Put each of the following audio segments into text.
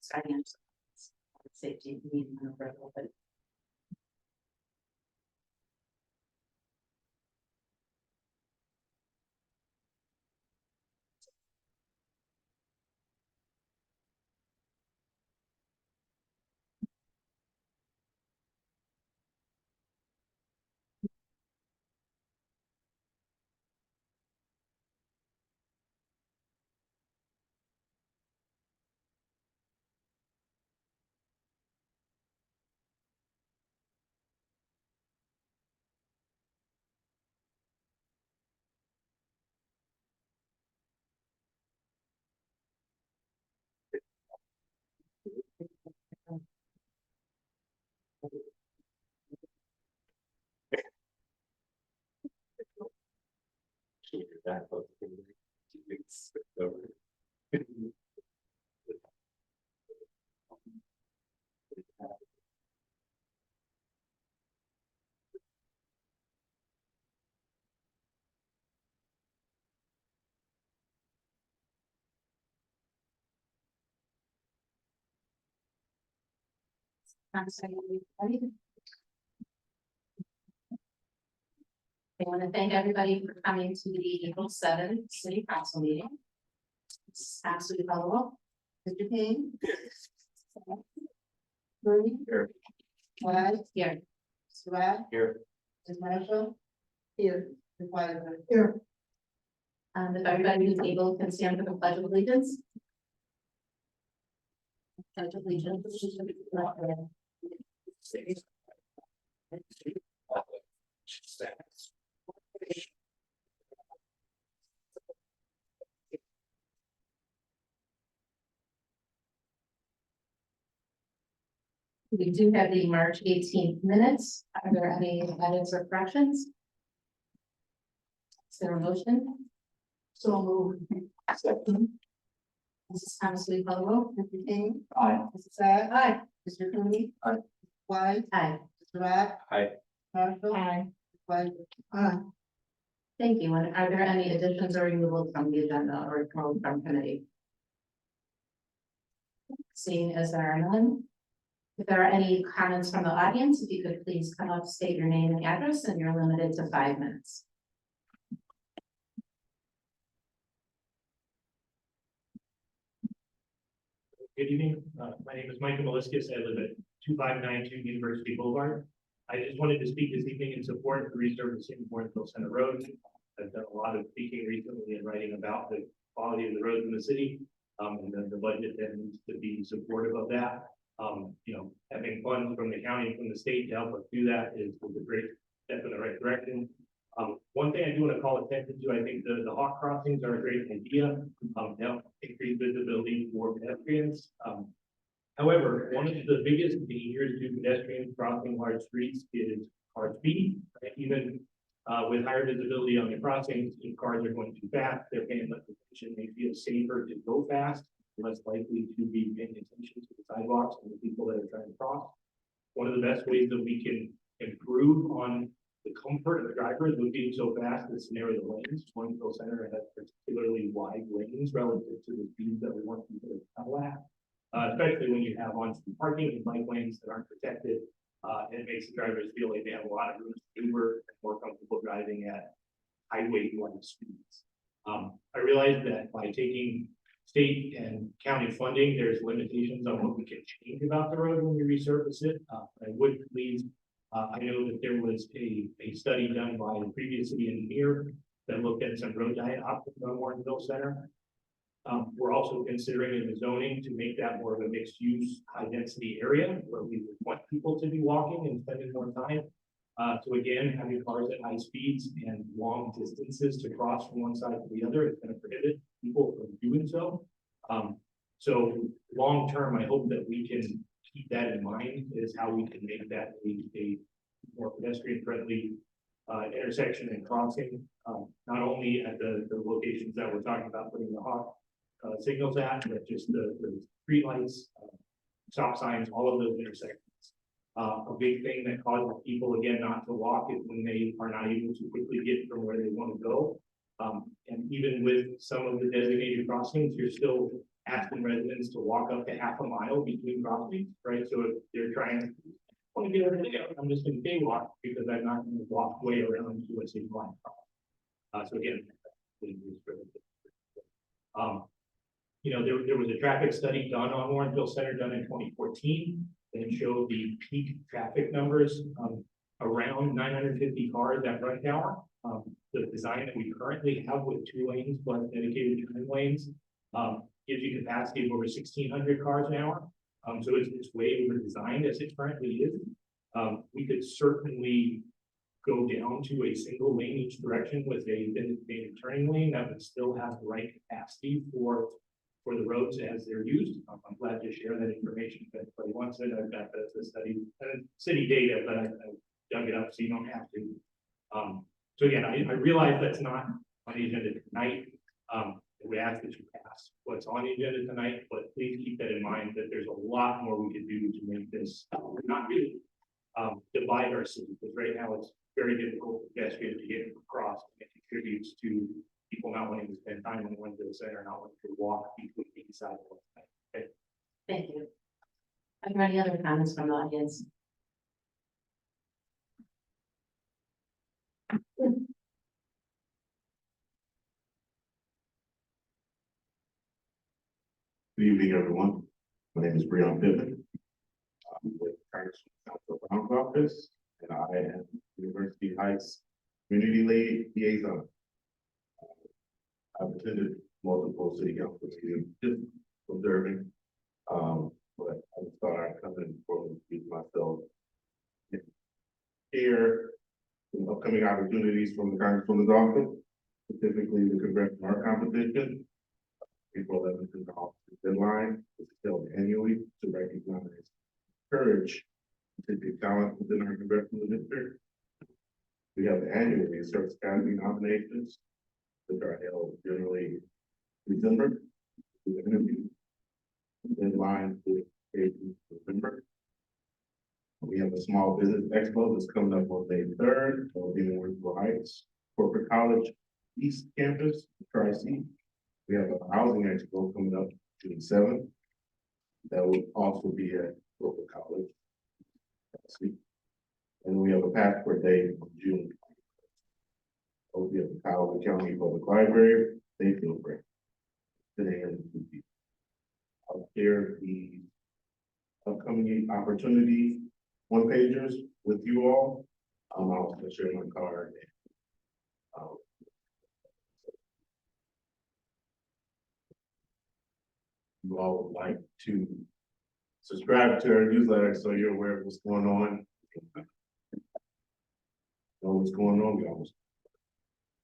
starting at safety meeting on the but I want to thank everybody for coming to the April 7th City Council meeting. It's absolutely valuable. Mr. King? Bernie? Here. Wise? Here. Mr. Rath? Here. Ms. Marshall? Here. Ms. Weiler? Here. If everybody who's able can stand for the Pledge of Allegiance. Pledge of Allegiance. We do have the March 18th minutes. Are there any edits or corrections? Is there a motion? So moved. Second. Mrs. Thomas Lee Colwell. Mr. King. Aye. Mrs. Sad. Aye. Mr. Cooney. Aye. Wise. Aye. Mr. Rath. Aye. Marshall. Aye. Weiler. Aye. Thank you. And are there any additions or removals from the agenda or from committee? Seeing as there are none. If there are any comments from the audience, if you could please come up, state your name and address, and you're limited to 5 minutes. Good evening. My name is Michael Meliscus. I live at 2592 University Boulevard. I just wanted to speak this evening in support of the resurfacing of Warrenville Center Road. I've done a lot of speaking recently and writing about the quality of the roads in the city, and then the budget that needs to be supportive of that. Having funds from the county and from the state to help us do that is a great step in the right direction. One thing I do want to call attention to, I think the hawk crossings are a great idea. They'll increase visibility for pedestrians. However, one of the biggest dangers to pedestrians crossing large streets is car speed. Right? Even with higher visibility on the crossings, if cars are going too fast, they're paying less attention. They feel safer to go fast, less likely to be paying attention to the sidewalks and the people that are trying to cross. One of the best ways that we can improve on the comfort of the drivers with being so fast is to narrow the lanes. Warrenville Center has particularly wide lanes relative to the speeds that we want people to travel at. Especially when you have on-street parking and bike lanes that aren't protected. It makes the drivers feel like they have a lot of room to maneuver and more comfortable driving at highway-like speeds. I realize that by taking state and county funding, there's limitations on what we can change about the road when we resurface it. I would please, I know that there was a study done by the previous city engineer that looked at some road diet options on Warrenville Center. We're also considering in the zoning to make that more of a mixed use, high density area where we would want people to be walking and spending more time. So again, having cars at high speeds and long distances to cross from one side to the other is going to prohibit people from doing so. So long term, I hope that we can keep that in mind is how we can make that a more pedestrian friendly intersection and crossing, not only at the locations that we're talking about putting the hawk signals at, but just the street lights, stop signs, all of those intersections. A big thing that causes people again not to walk is when they are not able to quickly get from where they want to go. And even with some of the designated crossings, you're still asking residents to walk up to half a mile between properties, right? So if they're trying, want to get over there, I'm just gonna walk because I'm not gonna walk way around to a city line. So again. There was a traffic study done on Warrenville Center done in 2014 that showed the peak traffic numbers around 950 cars at rush hour. The design that we currently have with 2 lanes plus dedicated turn lanes gives you capacity of over 1,600 cars an hour. So it's way over designed as it currently is. We could certainly go down to a single lane each direction with a designated turning lane that would still have the right capacity for the roads as they're used. I'm glad to share that information if anybody wants it. I've got the study, city data, but I dug it up so you don't have to. So again, I realize that's not on the agenda tonight. We ask that you pass what's on the agenda tonight, but please keep that in mind that there's a lot more we could do to make this not really divide our city, because right now it's very difficult for pedestrians to get across, and it contributes to people not wanting to spend time in the Warrenville Center, not wanting to walk between the sidewalks. Okay. Thank you. Are there any other comments from the audience? Good evening, everyone. My name is Breon Pittman. I'm with Congressman Council Brown's office, and I am University Heights Community Liaison. I've attended multiple city council meetings, just observing, but I just thought I'd come in for speak myself. Here, some upcoming opportunities from the Congressman's office, specifically the congressional art competition. April 11th is the office deadline. It's held annually to recognize, encourage specific talent within our congressional district. We have the annual Research Academy nominations, which are held generally in December. The interview deadline is November. We have a small business expo that's coming up on May 3rd. It'll be in Warrenville Heights Corporate College East Campus, Tri-C. We have a housing expo coming up June 7th. That will also be at Corporate College. And we have a passport day on June. We'll be at the Cuyahoga County Public Library, Mayfield Break. 10 a.m. to 2 p.m. I'll share the upcoming opportunity one-pagers with you all. I'll also share my card. You all would like to subscribe to our newsletter so you're aware of what's going on. Know what's going on, y'all.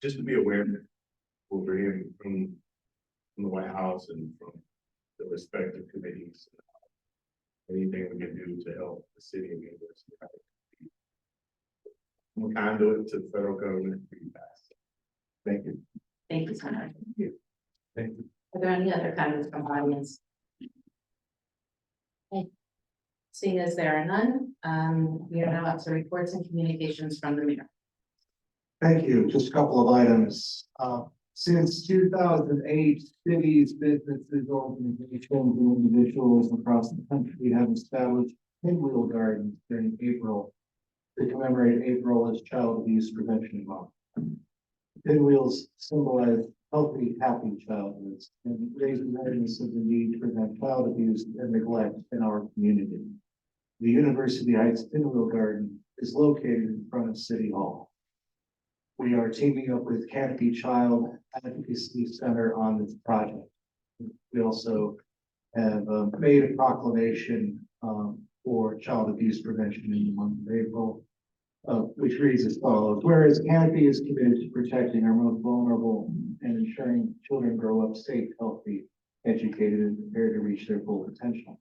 Just to be aware of what we're hearing from the White House and from the respective committees. Anything we can do to help the city and the university. I'm a conduit to the federal government for you guys. Thank you. Thank you so much. Thank you. Are there any other comments from the audience? Okay. Seeing as there are none, we are now up to reports and communications from the mayor. Thank you. Just a couple of items. Since 2008, cities, businesses, organizations, and individuals across the country have established pinwheel gardens during April to commemorate April as Child Abuse Prevention Month. Pinwheels symbolize healthy, happy childhoods and raise awareness of the need to prevent child abuse and neglect in our community. The University Heights Pinwheel Garden is located in front of City Hall. We are teaming up with Canopy Child Advocacy Center on this project. We also have made a proclamation for child abuse prevention in the month of April, which reads as follows. Whereas Canopy is committed to protecting our most vulnerable and ensuring children grow up safe, healthy, educated, and prepared to reach their full potential.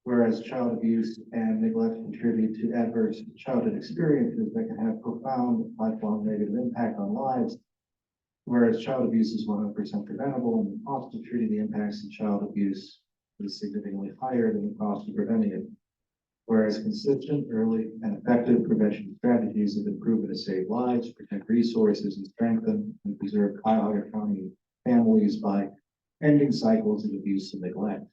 Whereas child abuse and neglect contribute to adverse childhood experiences that can have profound lifelong negative impact on lives. Whereas child abuse is 100% preventable, and the cost of treating the impacts of child abuse is significantly higher than the cost of preventing it. Whereas consistent, early, and effective prevention strategies have been proven to save lives, protect resources, and strengthen and preserve Cuyahoga County families by ending cycles of abuse and neglect.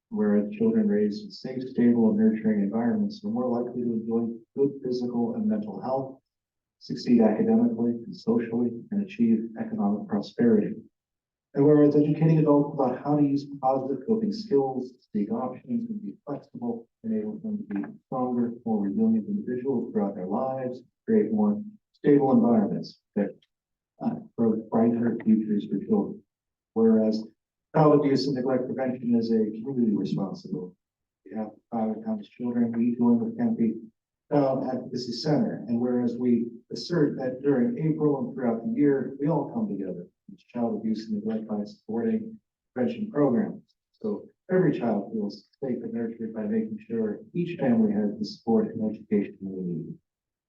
Whereas children raised in safe, stable, and nurturing environments are more likely to enjoy good physical and mental health, succeed academically and socially, and achieve economic prosperity. And whereas educating adults about how to use positive coping skills, seek options, and be flexible, enables them to be stronger, more resilient individuals throughout their lives, create more stable environments that grow brighter futures for children. Whereas child abuse and neglect prevention is a community responsibility. We have Private County's Children, we join with Tempe Child Advocacy Center, and whereas we assert that during April and throughout the year, we all come together with child abuse and neglect by supporting prevention programs. So every child feels safe and nurtured by making sure each family has the support and education they need.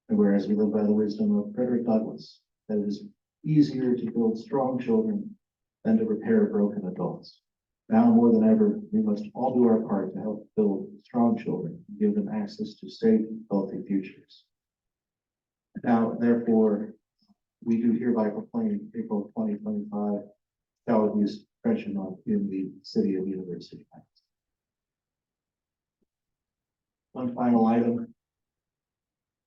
And whereas we live by the wisdom of Frederick Douglass, that it is easier to build strong children than to repair broken adults. Now more than ever, we must all do our part to help build strong children and give them access to safe, healthy futures. Now, therefore, we do hereby proclaim April 2025 Child Abuse Prevention Month in the city of University Heights. One final item.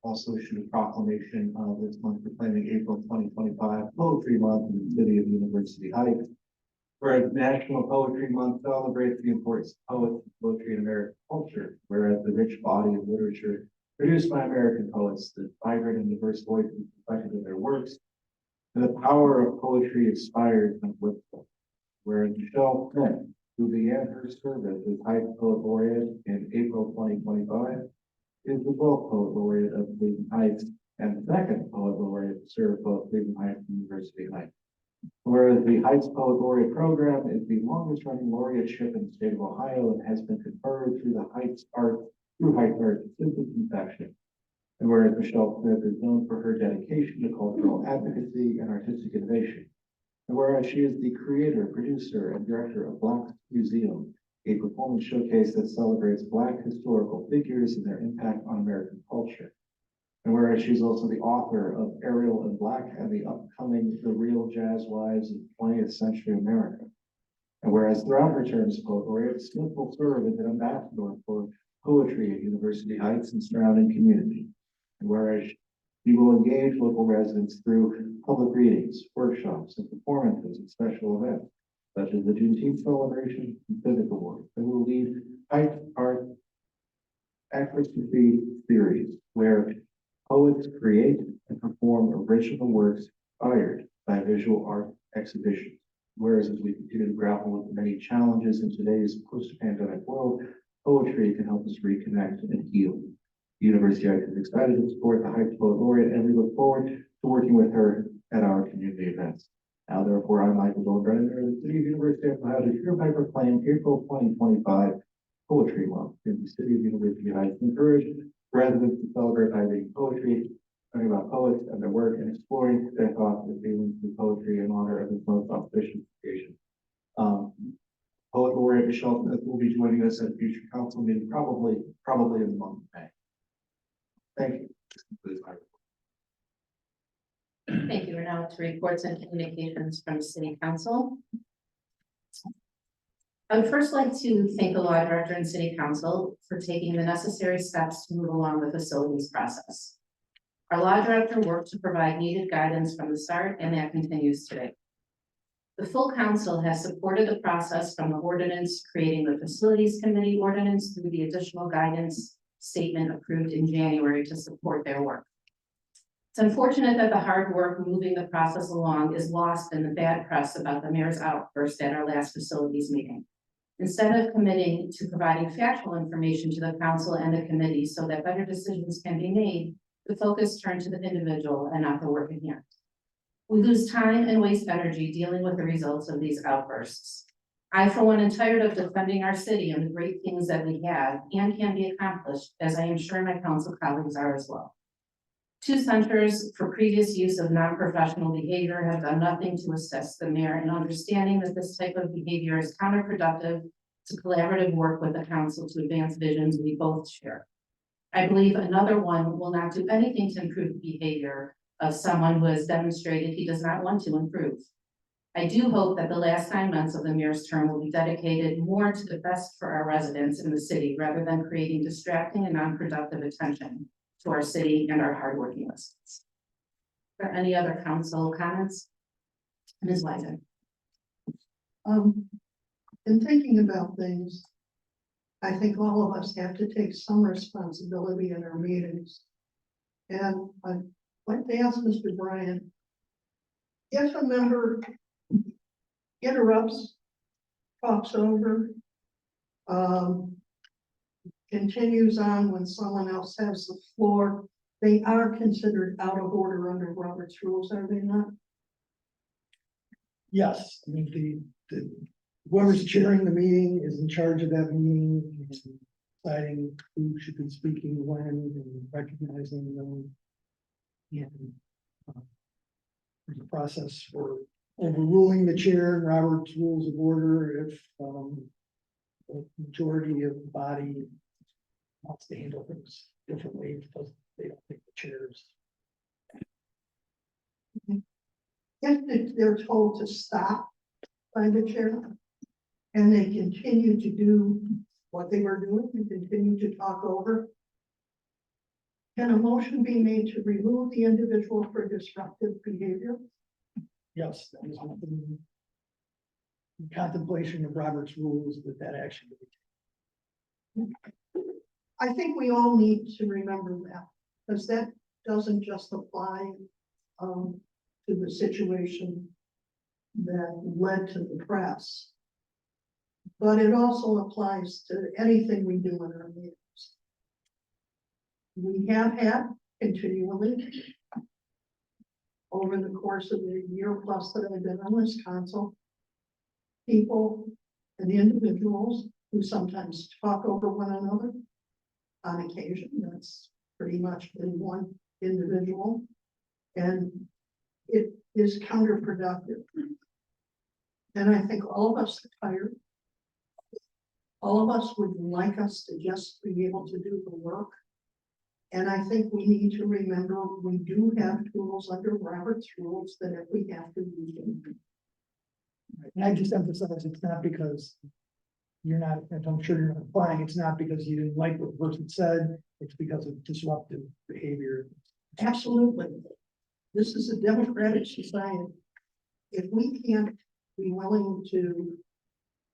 Also issued a proclamation this month proclaiming April 2025 Poetry Month in the city of University Heights. Whereas National Poetry Month celebrates the importance of poets and poetry in American culture, whereas the rich body of literature produced by American poets, the vibrant and diverse voices reflected in their works, and the power of poetry inspired and uplifted. Whereas Michelle Smith, who began her service as Heights Poet Laureate in April 2025, is the 12th Poet Laureate of Cleveland Heights and the second Poet Laureate to serve both Cleveland Heights and University Heights. Whereas the Heights Poet Laureate program is the longest running laureateship in the state of Ohio and has been conferred through Heights Arts since its inception. And whereas Michelle Smith is known for her dedication to cultural advocacy and artistic innovation. And whereas she is the creator, producer, and director of Black Museum, a performance showcase that celebrates Black historical figures and their impact on American culture. And whereas she's also the author of Ariel in Black and the upcoming The Real Jazz Wives of 20th Century America. And whereas throughout her term as Poet Laureate, Smith will serve as an ambassador for poetry at University Heights and surrounding community. And whereas she will engage local residents through public readings, workshops, and performances at special events, such as the Juneteenth celebration and Civic Awards, and will lead Heights Art Advocacy series, where poets create and perform original works inspired by visual art exhibitions. Whereas as we continue to grapple with the many challenges in today's post-pandemic world, poetry can help us reconnect and heal. The University Heights is excited to support the Heights Poet Laureate, and we look forward to working with her at our community events. Now, therefore, I'm Michael Goldbrenner, the City of University of Ohio, to hereby proclaim April 2025 Poetry Month in the City of University Heights. Encourage residents to celebrate by reading poetry, learning about poets and their work, and exploring their thoughts and feelings through poetry in honor of its most auspicious occasion. Poet Laureate Michelle Smith will be joining us at a future council meeting, probably in the month of May. Thank you. This concludes my report. Thank you. We're now to reports and communications from City Council. I would first like to thank the Law Director and City Council for taking the necessary steps to move along the facilities process. Our Law Director worked to provide needed guidance from the start, and that continues today. The full council has supported the process from the ordinance creating the Facilities Committee ordinance through the additional guidance statement approved in January to support their work. It's unfortunate that the hard work moving the process along is lost in the bad press about the mayor's outburst at our last facilities meeting. Instead of committing to providing factual information to the council and the committee so that better decisions can be made, the focus turned to the individual and not the work in hand. We lose time and waste energy dealing with the results of these outbursts. I, for one, am tired of defending our city and the great things that we have and can be accomplished, as I am sure my council colleagues are as well. 2 centers for previous use of non-professional behavior have done nothing to assist the mayor in understanding that this type of behavior is counterproductive to collaborative work with the council to advance visions we both share. I believe another one will not do anything to improve the behavior of someone who has demonstrated he does not want to improve. I do hope that the last 9 months of the mayor's term will be dedicated more to the best for our residents in the city, rather than creating distracting and non-productive attention to our city and our hardworking residents. Are there any other council comments? Ms. Wiseman. In thinking about things, I think all of us have to take some responsibility in our meetings. And I'd like to ask Mr. Bryan, if a member interrupts, talks over, continues on when someone else has the floor, they are considered out of order under Robert's rules, are they not? Yes, I mean, whoever's chairing the meeting is in charge of that meeting, and deciding who should be speaking when and recognizing them. And there's a process for overruling the chair and Robert's Rules of Order if the majority of the body wants to handle things differently because they don't think the chairs. If they're told to stop by the chair and they continue to do what they were doing and continue to talk over, can a motion be made to remove the individual for disruptive behavior? Yes, that is in contemplation of Robert's rules that action would be. I think we all need to remember that, because that doesn't just apply to the situation that led to the press, but it also applies to anything we do in our meetings. We have had continually over the course of the year plus that I've been on this council, people and individuals who sometimes talk over one another. On occasion, that's pretty much been one individual, and it is counterproductive. And I think all of us are tired. All of us would like us to just be able to do the work. And I think we need to remember we do have tools under Robert's rules that if we have to use them. And I just emphasize, it's not because you're not, and I'm sure you're not applying, it's not because you didn't like what the person said, it's because of disruptive behavior. Absolutely. This is a democratic society. If we can't be willing to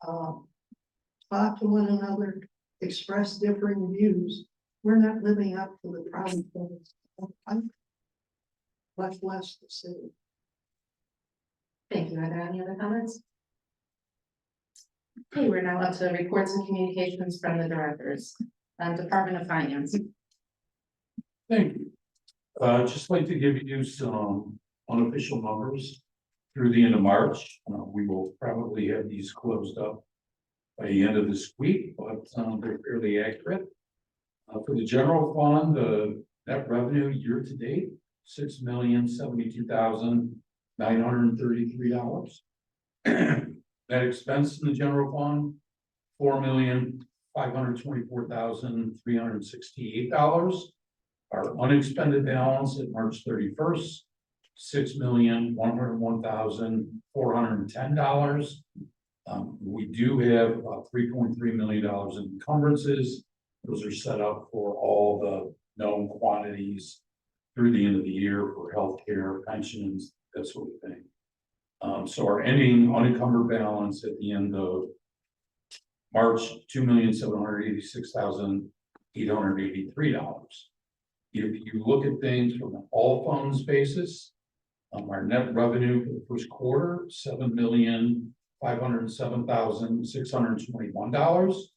talk to one another, express differing views, we're not living up to the promise of much less the city. Thank you. Are there any other comments? Okay, we're now up to reports and communications from the directors. Department of Finance. Thank you. Just like to give you some unofficial numbers through the end of March. We will probably have these closed up by the end of this week, but they're fairly accurate. For the general fund, the net revenue year to date, $6,072,933. Net expense in the general fund, $4,524,368. Our unexpended balance at March 31st, $6,101,410. We do have $3.3 million in encumbrances. Those are set up for all the known quantities through the end of the year for healthcare, pensions, that sort of thing. So our ending unencumbered balance at the end of March, $2,786,883. If you look at things from an all funds basis, our net revenue for the first quarter, $7,507,621.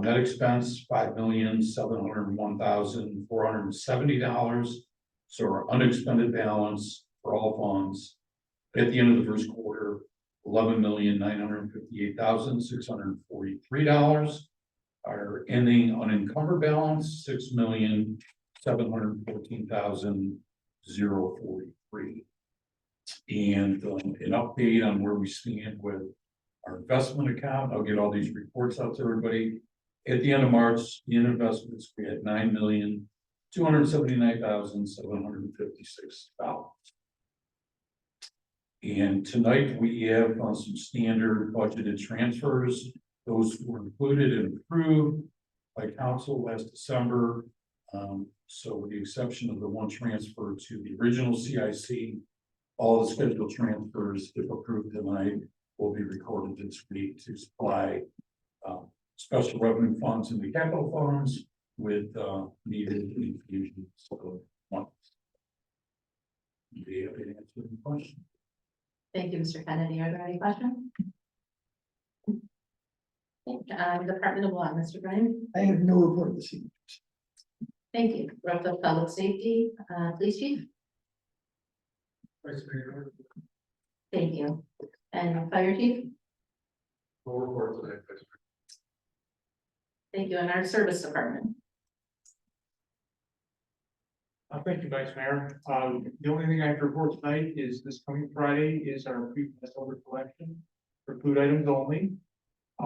Net expense, $5,701,470. So our unexpended balance for all funds at the end of the first quarter, $11,958,643. Our ending unencumbered balance, $6,714,043. And an update on where we stand with our investment account. I'll get all these reports out to everybody. At the end of March, in investments, we had $9,279,756. And tonight we have some standard budgeted transfers. Those were included and approved by council last December. So with the exception of the one transfer to the original CIC, all the scheduled transfers, if approved tonight, will be recorded this week to supply special revenue funds in the capital funds with needed infusions of funds. Do you have any answer to the question? Thank you, Mr. Kennedy. Are there any questions? Department of Law, Mr. Brian. I have no report this evening. Thank you. Director of Public Safety, Police Chief. Thank you. And Fire Chief. No report today. Thank you. And our Service Department. Thank you, Vice Mayor. The only thing I have to report tonight is this coming Friday is our free Passover collection for food items only.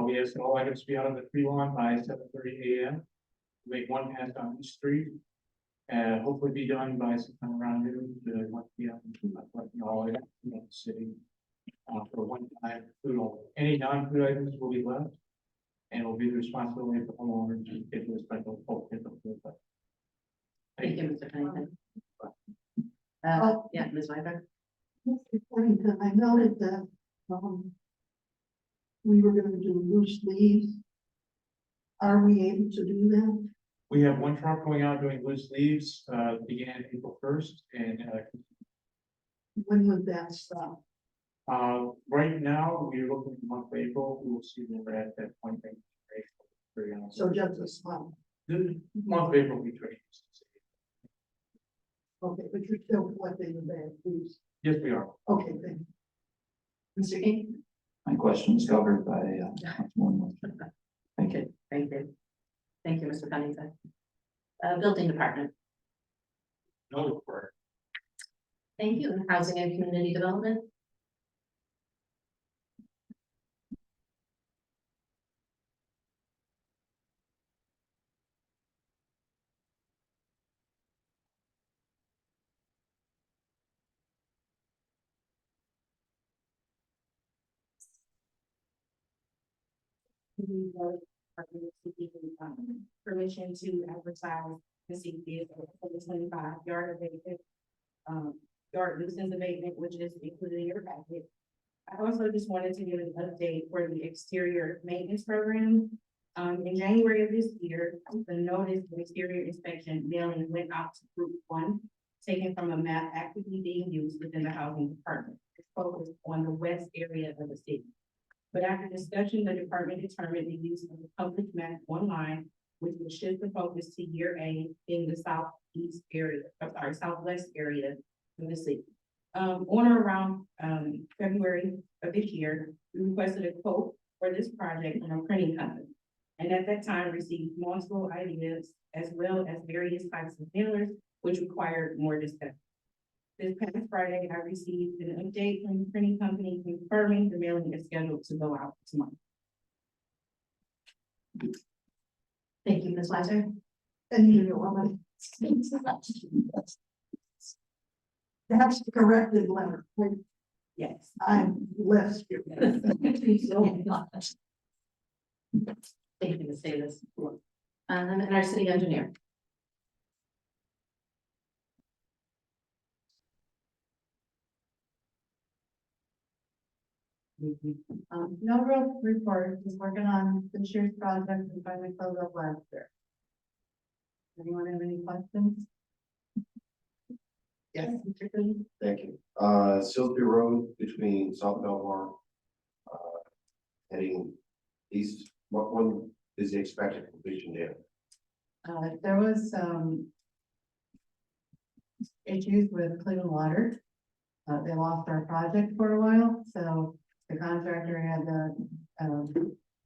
We ask all items to be out on the free lawn by 7:30 a.m. Make one pass on each street. And hopefully be done by sometime around noon to 1 p.m. Collecting all items in the city. For one time food only. Any non-food items will be left. And will be the responsibility of the homeowner to get to a special bulk pickup. Thank you, Mr. Pennington. Yeah, Ms. Wyberg. Mr. Pennington, I noted that, we were gonna do loose leaves. Are we able to do that? We have one truck going out doing loose leaves, began April 1st, and, When would that stop? right now, we're looking at the month of April, we will see when we're at that point. So just this month, The month of April, we try. okay, but you're still collecting the bad leaves. Yes, we are. Okay, thank you. Mr. King. My question is covered by, Councilwoman Lester. Thank you. Thank you. Thank you, Mr. Pennington. Building Department. No report. Thank you. And Housing and Community Development. Permission to advertise the CPS for the 25 yard abatement, yard nuisance abatement, which is included in your packet. I also just wanted to give an update for the exterior maintenance program. In January of this year, the notice of exterior inspection mailing went out to Group 1, taken from a map actively being used within the housing department. It's focused on the west area of the city. But after discussion, the department determined the use of the public map online, which would shift the focus to year A in the southeast area, southwest area of the city. On or around February of this year, we requested a quote for this project from a printing company. And at that time received multiple ideas as well as various types of mailers, which required more discussion. This past Friday, I received an update from the printing company confirming the mailing is scheduled to go out tomorrow. Thank you, Ms. Weiser. And you know, that's the corrected letter. Yes. I'm less. Thank you, Ms. Davis. And our city engineer. No real report, just working on this year's project and trying to close up last year. Anyone have any questions? Yes, Mr. Clean. Thank you. Silsby Road between South Belmar, heading east, what one is the expected completion date? There was some issues with Cleveland Water. They lost our project for a while, so the contractor had to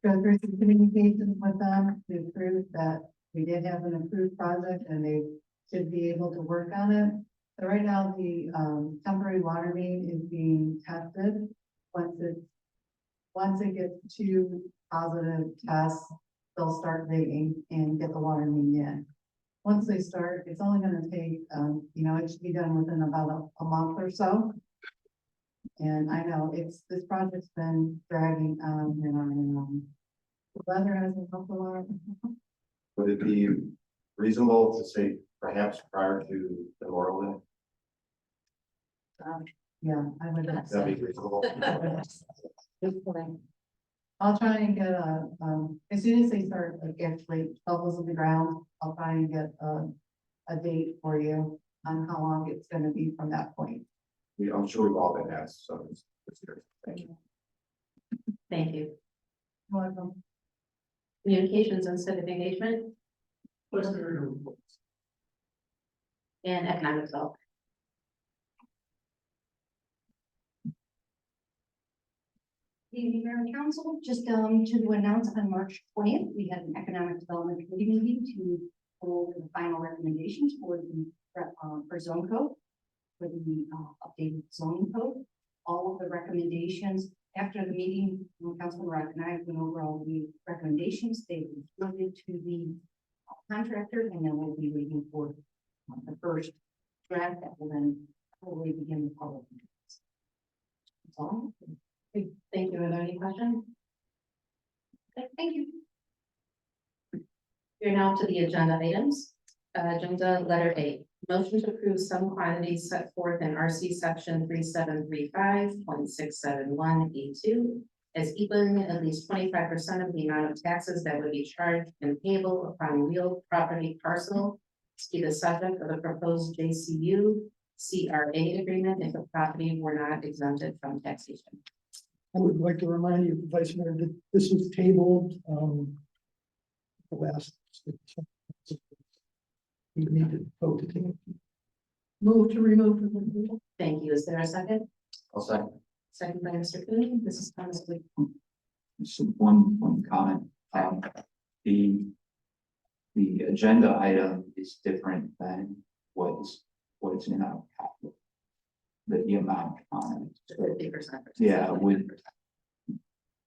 go through some communications with them to prove that we did have an approved project and they should be able to work on it. So right now, the temporary water main is being tested. Once it gets 2 positive tests, they'll start digging and get the water main in. Once they start, it's only gonna take, it should be done within about a month or so. And I know this project's been dragging on and on and on. The weather hasn't helped a lot. Would it be reasonable to say perhaps prior to Memorial Day? Yeah, I would. That'd be reasonable. Good point. I'll try and get as soon as they start, like, actually bubbles in the ground, I'll try and get a date for you on how long it's gonna be from that point. I'm sure we've all been asked, so it's here. Thank you. Thank you. Welcome. Communications and civic engagement and economic development. Evening, Mayor and Council, just to announce on March 20th, we had an economic development committee meeting to go over the final recommendations for the for zone code, for the updated zoning code. All of the recommendations after the meeting, Councilman Rock and I went over all the recommendations. They were reported to the contractor, and then we'll be waiting for the first draft that will then probably begin the public. That's all. Thank you. Are there any questions? Okay, thank you. We're now to the agenda items. Agenda letter A, motion to approve some quantities set forth in RC section 3735.671E2 as equaling at least 25% of the amount of taxes that would be charged and payable upon real property parcel to be the subject of the proposed JCU CRA agreement if the property were not exempted from taxation. I would like to remind you, Vice Mayor, that this was tabled, the last. We need to vote to table. Move to remove from the table. Thank you. Is there a second? I'll second. Second by Mr. Cooney. This is Thomas Lee. Just one comment. The agenda item is different than what's in our packet. The amount on it. 50%. Yeah, would,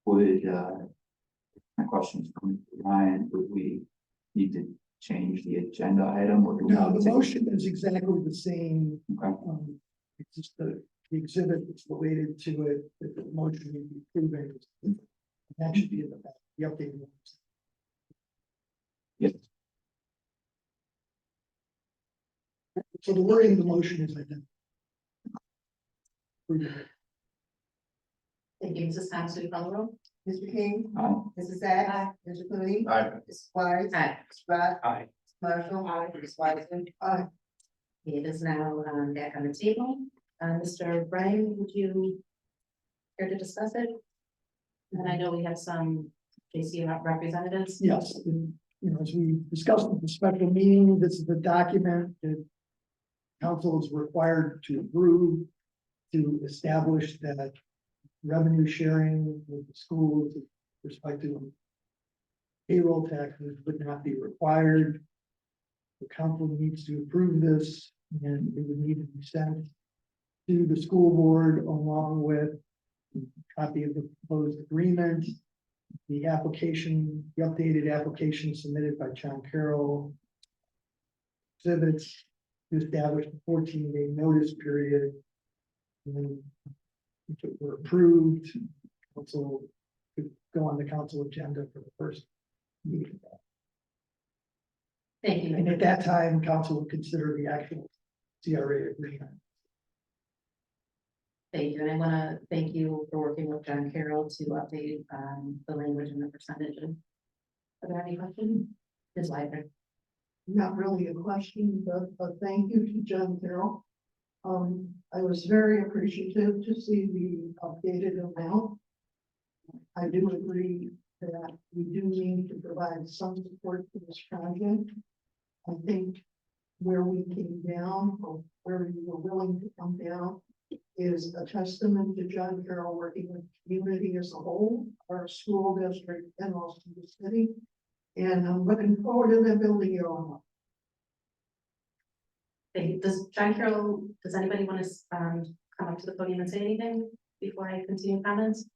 my question is from Ryan, would we need to change the agenda item or? do we No, need the to- motion is exactly the same. Okay. It's just the exhibit that's related to it, that the motion will be approving. That should be in the back, the updated ones. Yes. So the wording of the motion is identical. Thank you. Mrs. Thomas, will you call the roll? Mr. King, Aye. Mrs. Sacks, Mr. Cooney, Aye. Mrs. Squires, Aye. Mr. Scott, Aye. Marshall, Mrs. Wiseman. Aye. It is now back on the table. Mr. Brian, would you care to discuss it? And I know we have some JC representatives. Yes, and, you know, as we discussed at the special meeting, this is the document that council is required to approve to establish that revenue sharing with the schools with respect to payroll taxes would not be required. The council needs to approve this, and it would need to be sent to the school board along with a copy of the proposed agreement, the application, the updated application submitted by John Carroll, exhibits to establish a 14-day notice period. And then if it were approved, council could go on the council agenda for the first meeting. Thank you. And at that time, council would consider the actual CRA agreement. Thank you. And I want to thank you for working with John Carroll to update the language and the percentages. Are there any questions? Ms. Leitner? Not really a question, but a thank you to John Carroll. I was very appreciative to see the updated amount. I do agree that we do need to provide some support for this project. I think where we came down, or where we were willing to come down, is a testament to John Carroll working with the community as a whole, our school district, and also the city. And I'm looking forward to them building your own. Thank you. Does John Carroll, does anybody want to come up to the podium and say anything before I continue comments?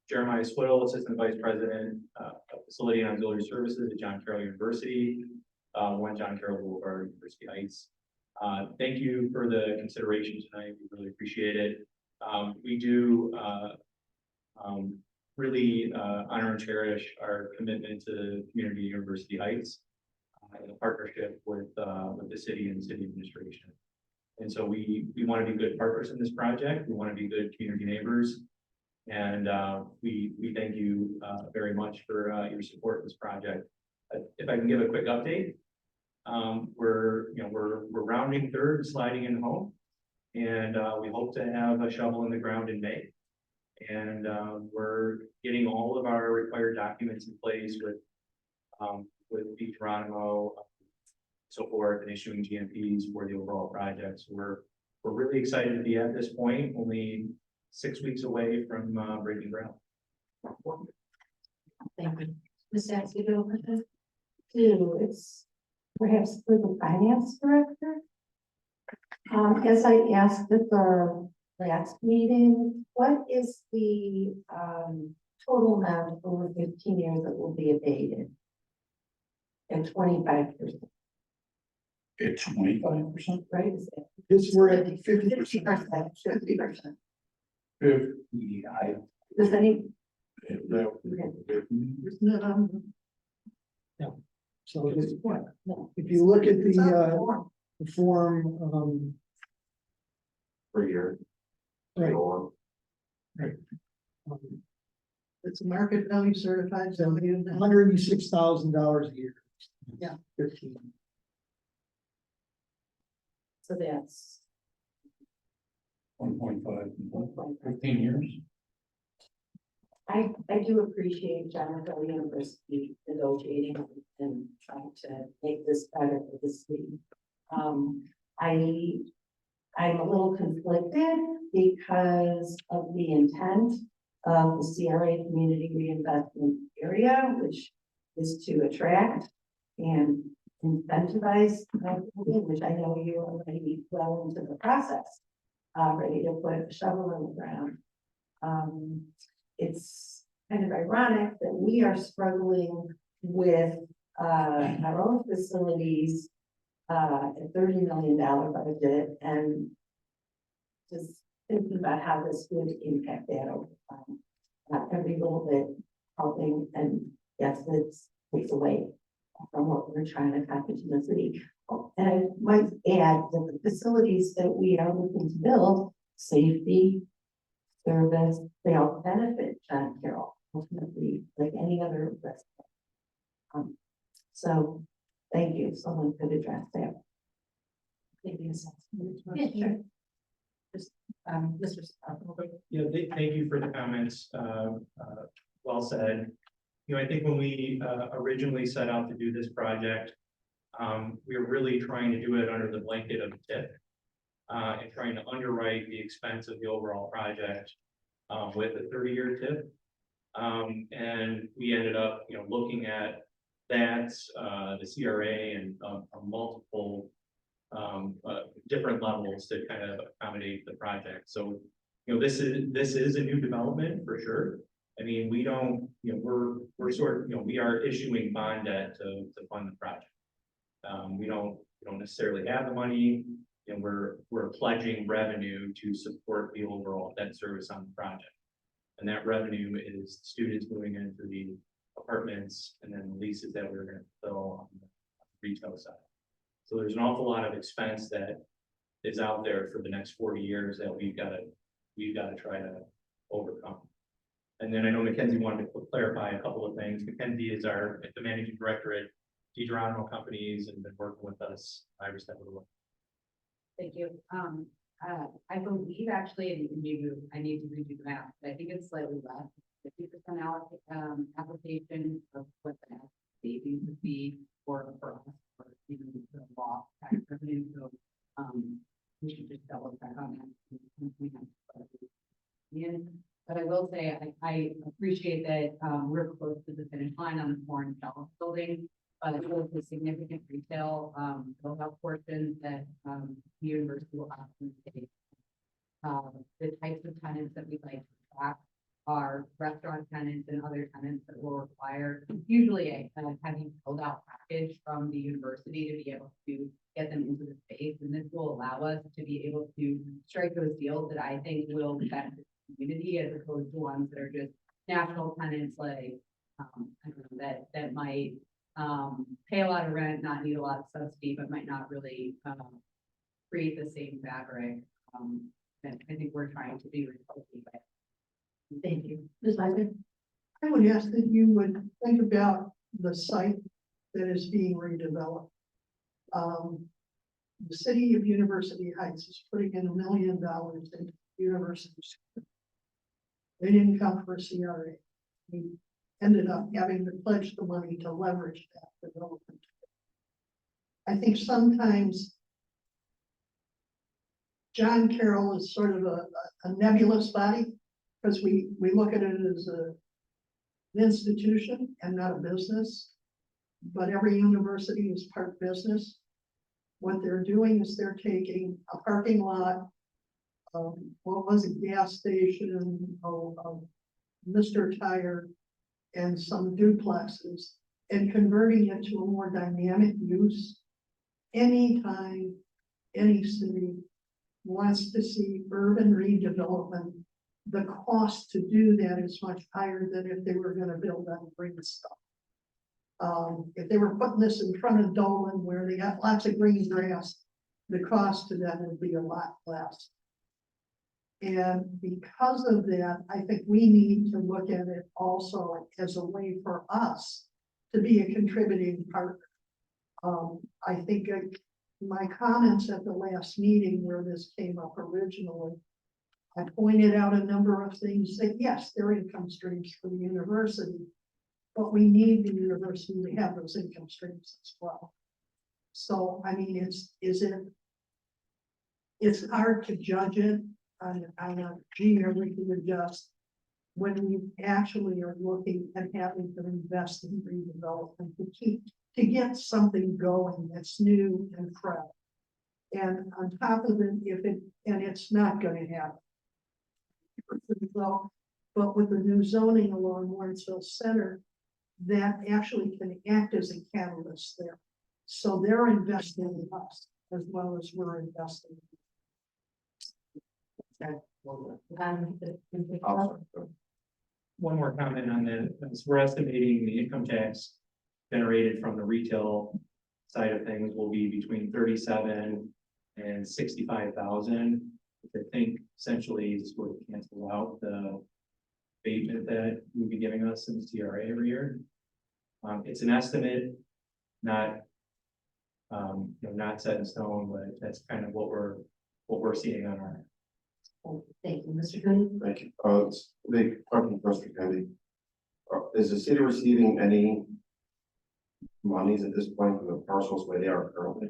Jeremiah Swiddle, Assistant Vice President of Facility and Auxiliary Services at John Carroll University, 1 John Carroll Boulevard, University Heights. Thank you for the consideration tonight. We really appreciate it. We do, really, honor and cherish our commitment to community University Heights. In a partnership with the city and city administration. And so we want to be good partners in this project. We want to be good community neighbors. And we thank you very much for your support in this project. If I can give a quick update, we're rounding third, sliding in home. And we hope to have a shovel in the ground in May. And we're getting all of our required documents in place with Pete Geronimo, so forth, and issuing GMPs for the overall project. So we're really excited to be at this point, only 6 weeks away from breaking ground. Thank you. Ms. Saxby, go ahead. Two, it's perhaps for the finance director. As I asked at the last meeting, what is the total amount over 15 years that will be abated? At 25%, It's 25%. right? This, we're at 50%. 50%. 50%. 50, Does any, So this, if you look at the form, Per year. right, Or It's market value certified, so you know. $106,000 a year. Yeah. 15. so that's 1.5, 15 years. I do appreciate Jonathan University negotiating and trying to make this better for the city. I'm a little conflicted because of the intent of the CRA Community Reinvestment Area, which is to attract and incentivize, which I know you're already well into the process, ready to put a shovel in the ground. It's kind of ironic that we are struggling with our own facilities, a $30 million budget, and just thinking about how this would impact that over time. Every little bit helping, and yes, it's takes away from what we're trying to accomplish in the city. And I might add that the facilities that we are looking to build, safety, service, they all benefit John Carroll ultimately, like any other resident. So thank you. Someone could address that. Thank you. Yeah, sure. Just, Mr. Yeah, thank you for the comments. Well said. You know, I think when we originally set out to do this project, we were really trying to do it under the blanket of TIF. And trying to underwrite the expense of the overall project with a 30-year TIF. And we ended up, looking at that, the CRA and multiple different levels to kind of accommodate the project. So, this is a new development for sure. I mean, we don't, we're sort of, we are issuing bond debt to fund the project. We don't necessarily have the money. And we're pledging revenue to support the overall debt service on the project. And that revenue is students moving into the apartments and then the leases that we're going to fill on the retail side. So there's an awful lot of expense that is out there for the next 40 years that we've got to try to overcome. And then I know Mackenzie wanted to clarify a couple of things. Mackenzie is the managing director at DiGeronimo Companies and been working with us every step of the way. Thank you. I believe actually, and maybe I need to redo the math, but I think it's slightly less. 50% application of what the savings would be for us, for even the law tax revenue. So we should just double check on that. We have but I will say I appreciate that we're close to the finish line on the foreign shelf building. It was a significant retail build-out portion that the university will often take. The types of tenants that we'd like to attract are restaurant tenants and other tenants that will require usually a heavy build-out package from the university to be able to get them into the space. And this will allow us to be able to strike those deals that I think will benefit the community as opposed to ones that are just national tenants like, I don't know, that might, pay a lot of rent, not need a lot of subsidy, but might not really, create the same fabric, that I think we're trying to do. Thank you. Ms. Meisner? I would ask that you would think about the site that is being redeveloped. The city of University Heights is putting in $1 million into University Square. They didn't come for a CRA. We ended up having to pledge the money to leverage that development. I think sometimes John Carroll is sort of a nebulous body, because we look at it as an institution and not a business. But every university is part business. What they're doing is they're taking a parking lot, what was a gas station, Mr. Tire, and some duplexes, and converting it to a more dynamic use. Anytime any city wants to see urban redevelopment, the cost to do that is much higher than if they were gonna build on green stuff. If they were putting this in front of Dolan where they got lots of green grass, the cost to them would be a lot less. And because of that, I think we need to look at it also as a way for us to be a contributing partner. I think my comments at the last meeting where this came up originally, I pointed out a number of things that, yes, they're income streams for the university, but we need the university to have those income streams as well. So, I mean, it's hard to judge it on a everything adjust when we actually are looking at having to invest in redevelopment to get something going that's new and fresh. And on top of it, it's not gonna happen. So, but with the new zoning along Lawrenceville Center, that actually can act as a catalyst there. So they're investing in us as well as we're investing. One more comment on that, as we're estimating the income tax generated from the retail side of things will be between 37 and 65,000. Which I think essentially is what cancels out the abatement that you'll be giving us in the CRA every year. It's an estimate, not not set in stone, but that's kind of what we're seeing on our. Thank you, Mr. Cooney. Thank you. It's a big question for Mr. Kennedy. Is the city receiving any monies at this point from the parcels where they are currently?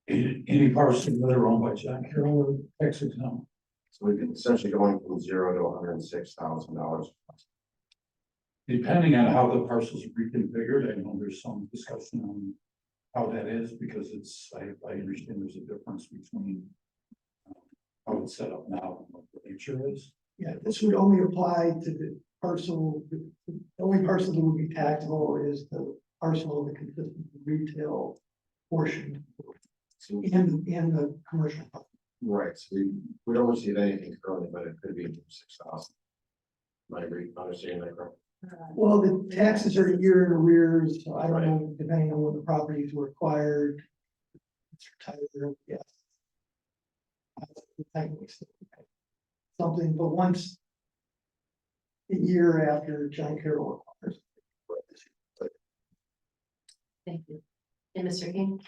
Any parcels that are owned by John Carroll or Texas, no. So we've been essentially going from $0 to $106,000. Depending on how the parcels are reconfigured, I know there's some discussion on how that is, because I understand there's a difference between how it's set up now and what the nature is. Yeah, this would only apply to the parcel, the only parcel that would be taxable is the parcel of the consistent retail portion in the commercial. Right, so we don't receive anything currently, but it could be 6,000. Am I understanding that correct? Well, the taxes are a year in arrears, so I don't know, depending on when the properties were acquired. Yes. Something, but once a year after John Carroll acquires. Thank you. And Mr. King?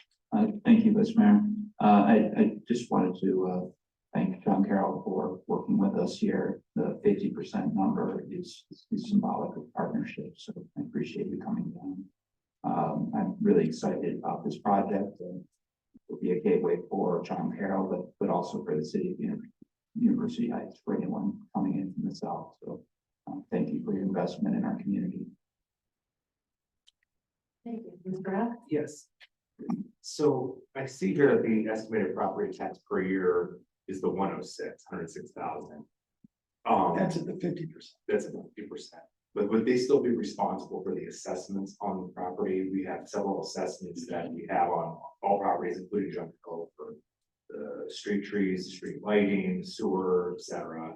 Thank you, Vice Mayor. I just wanted to thank John Carroll for working with us here. The 50% number is symbolic of partnership, so I appreciate you coming down. I'm really excited about this project. It will be a gateway for John Carroll, but also for the city of University Heights, for anyone coming in from the south. So thank you for your investment in our community. Thank you. Ms. Brown? Yes. So I see here that the estimated property tax per year is the 106,000. That's at the 50%. That's at 50%. But would they still be responsible for the assessments on the property? We have several assessments that we have on all properties, including Jungle Cove, for street trees, street lighting, sewer, et cetera.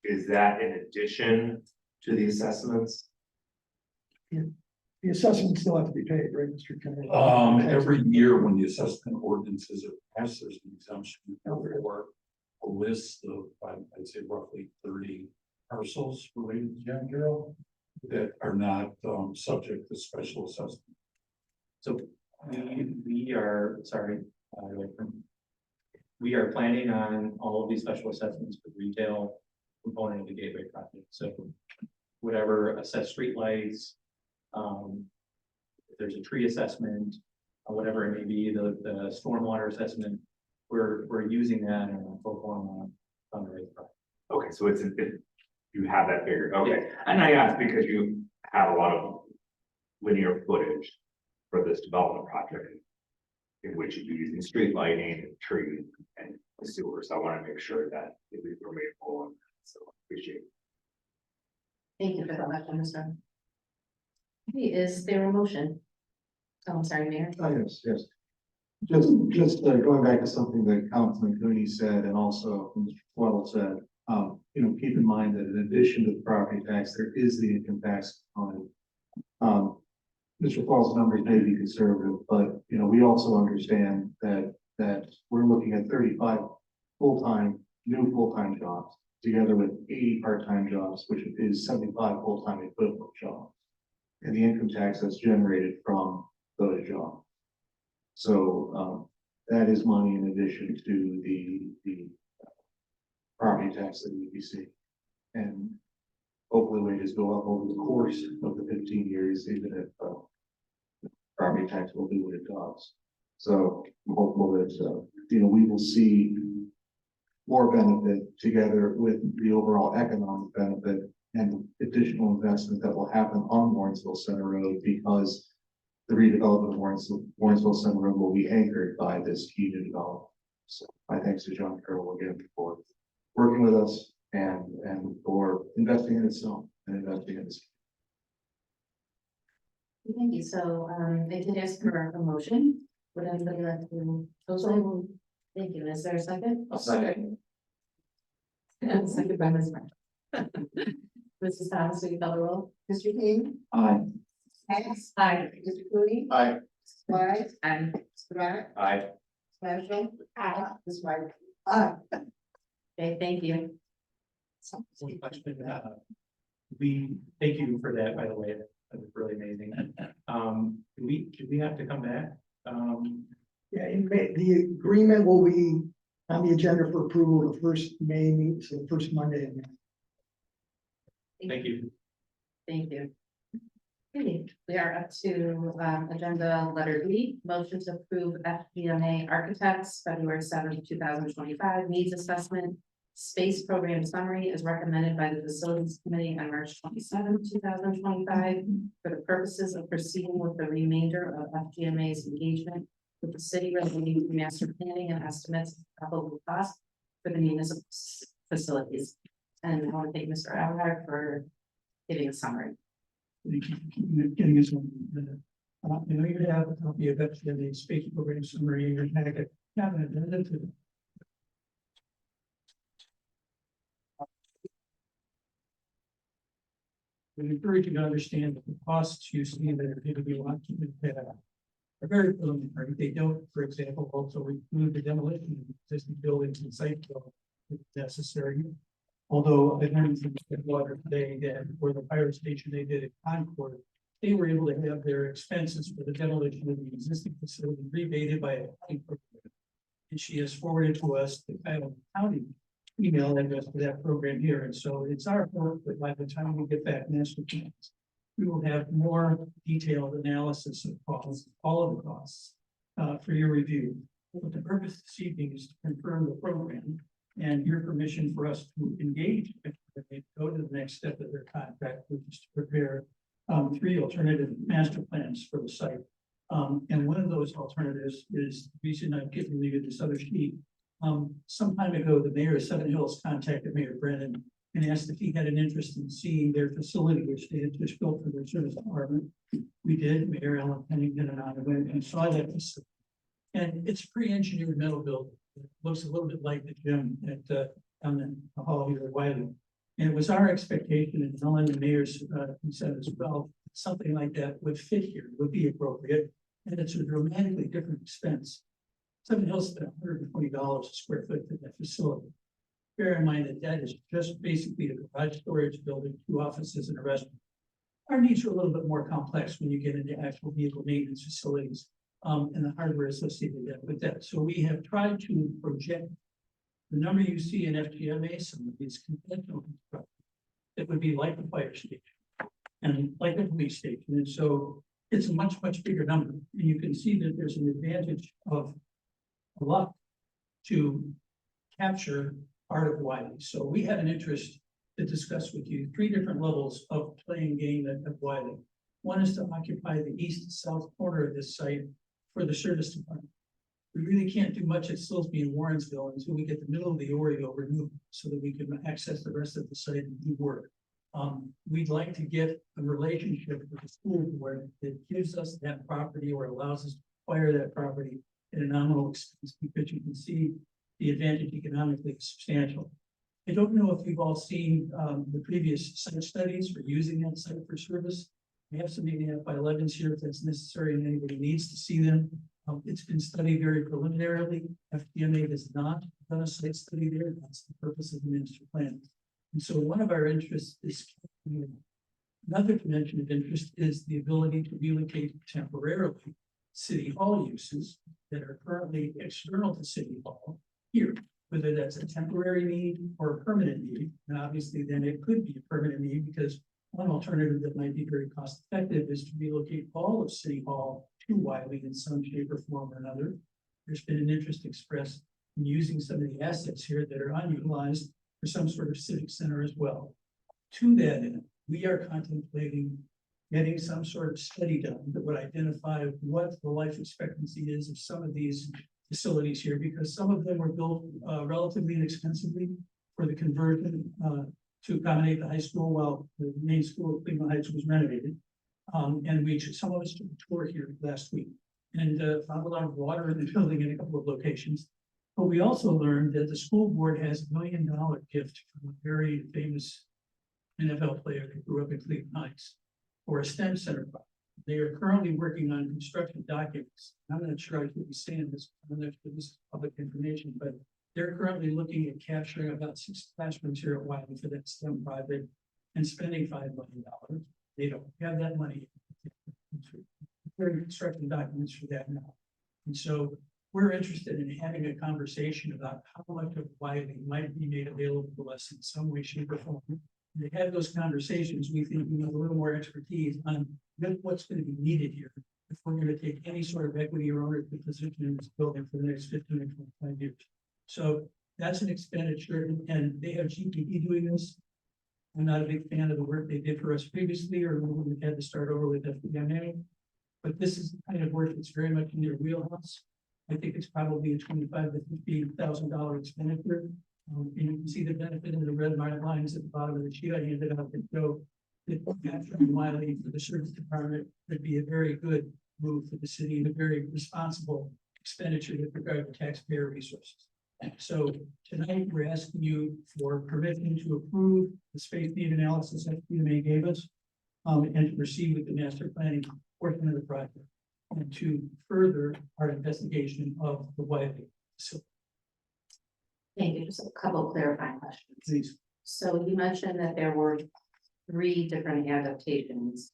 Is that in addition to the assessments? The assessments still have to be paid, right, Mr. Kennedy? Every year when the assessment ordinances are passed, there's an exemption for a list of, I'd say roughly 30 parcels related to John Carroll that are not, subject to special assessment. So we are, we are planning on all of these special assessments for retail component of the Gateway project. So whatever assessed streetlights, if there's a tree assessment, or whatever it may be, the stormwater assessment, we're using that in a full form fundraiser project. Okay, so you have that figured, okay, and I asked because you have a lot of linear footage for this development project. In which you're using street lighting, trees, and sewers, I want to make sure that we're made whole on that, so I appreciate it. Thank you for that, Mr. Okay, is there a motion? Oh, I'm sorry, Mayor. Yes, yes. Just going back to something that Councilman Cooney said and also Mr. Twiddle said, keep in mind that in addition to the property tax, there is the income tax component. Mr. Fall's numbers may be conservative, but, we also understand that we're looking at 35 new full-time jobs together with 80 part-time jobs, which is 75 full-time equivalent jobs. And the income tax that's generated from those jobs. So, that is money in addition to the property tax that we see. And hopefully wages go up over the course of the 15 years, even if, property tax will do what it does. So I'm hopeful that, we will see more benefit together with the overall economic benefit and additional investment that will happen on Warrensville Center Road because the redevelopment of Warrensville Center Road will be anchored by this key new development. So my thanks to John Carroll again for working with us and for investing in itself and investing in this. Thank you. So, they did ask for a motion. Would anybody like to? Thank you. Is there a second? I'll second. Second by Ms. Marshall. Mrs. Thomas, will you call the roll? Mr. King, Aye. Hess, Aye. Mr. Cooney, Aye. Wise, Aye. Mr. Ryan, Aye. Marshall. Ms. White. Aye. Okay, thank you. One question, we thank you for that, by the way, that was really amazing. Do we have to come back? Yeah, in May, the agreement will be on the agenda for approval the first May meet, so the first Monday in May. Thank you. Thank you. Okay, we are up to agenda letter B, motion to approve FGMA Architects, February 7th, 2025, needs assessment, space program summary as recommended by the Facilities Committee on March 27th, 2025, for the purposes of proceeding with the remainder of FGMA's engagement with the city relating to master planning and estimates of probable cost for the municipal facilities. And I want to thank Mr. Alhart for giving a summary. Thank you for getting us on. You have a copy of that, the space program summary in your packet. Have an addendum to it. We encourage you to understand that the costs you see that are going to be watching are very preliminary. They don't, for example, also include the demolition of existing buildings and site development if necessary. Although I learned from the water today that for the fire station they did at Concord, they were able to have their expenses for the demolition of the existing facility rebated by a county program. And she has forwarded to us the county email address for that program here. And so it's our hope that by the time we get back master plans, we will have more detailed analysis of costs, all of the costs, for your review. But the purpose this evening is to confirm the program and your permission for us to engage and go to the next step of their contract, which is to prepare 3 alternative master plans for the site. And one of those alternatives is the reason I've given you this other sheet. Some time ago, the mayor of Seven Hills contacted Mayor Brennan and asked if he had an interest in seeing their facility, which they had just built for their service department. We did. Mayor Ellen Pennington and I went and saw that facility. And it's pre-engineered metal building. looks a little bit like the gym at, down in the hall here at Wiley. And it was our expectation, and Helen, the mayor's, said as well, something like that would fit here, would be appropriate, and it's a dramatically different expense. Seven Hills spent $120 a square foot for that facility. Bear in mind that that is just basically a garage storage building, 2 offices and a restaurant. Our needs are a little bit more complex when you get into actual vehicle maintenance facilities, and the hardware associated with that. So we have tried to project the number you see in FGMA, some of these conventional construction, it would be like a fire station and like a police station. And so it's a much, much bigger number. And you can see that there's an advantage of a lot to capture part of Wiley. So we have an interest to discuss with you 3 different levels of playing game at Wiley. One is to occupy the east and south corner of this site for the service department. We really can't do much at Silsbee and Warrensville until we get the middle of the Oreo removed so that we can access the rest of the site and do work. We'd like to get a relationship with the school board that gives us that property or allows us to acquire that property at a nominal expense, because you can see the advantage economically is substantial. I don't know if you've all seen the previous site studies for using that site for service. We have some 8.5 by 11s here if that's necessary and anybody needs to see them. It's been studied very preliminarily. FDMA has not done a site study there. That's the purpose of the master plan. And so one of our interests is, another dimension of interest is the ability to relocate temporarily city hall uses that are currently external to city hall here, whether that's a temporary need or a permanent need. And obviously then it could be a permanent need, because one alternative that might be very cost effective is to relocate all of City Hall to Wiley in some shape or form or another. There's been an interest expressed in using some of the assets here that are unutilized for some sort of civic center as well. To that end, we are contemplating getting some sort of study done that would identify what the life expectancy is of some of these facilities here, because some of them were built relatively inexpensively for the conversion to accommodate the high school while the main school of Cleveland Heights was renovated. And some of us took a tour here last week and found a lot of water in the building in a couple of locations. But we also learned that the school board has $1 million gift from a very famous NFL player who grew up in Cleveland Heights for a STEM center project. They are currently working on construction documents. I'm not sure I could be saying this, I'm not sure this is public information, but they're currently looking at capturing about 6 classrooms here at Wiley for that STEM project and spending $5 million. They don't have that money. They're construction documents for that now. And so we're interested in having a conversation about how much of Wiley might be made available to us in some way, shape, or form. And to have those conversations, we think we need a little more expertise on what's going to be needed here if we're going to take any sort of equity or ownership position in this building for the next 15 or 25 years. So that's an expenditure, and they have GPD doing this. I'm not a big fan of the work they did for us previously, or when we had to start over with FDMA. But this is the kind of work that's very much in their wheelhouse. I think it's probably a $25,000 to $50,000 expenditure. And you can see the benefit in the red lines at the bottom of the sheet I handed out that show that capturing Wiley for the service department would be a very good move for the city and a very responsible expenditure with regard to taxpayer resources. So tonight we're asking you for permission to approve the space need analysis that FDMA gave us, and to proceed with the master planning portion of the project and to further our investigation of the Wiley facility. Thank you. Just a couple of clarifying questions. Please. So you mentioned that there were 3 different adaptations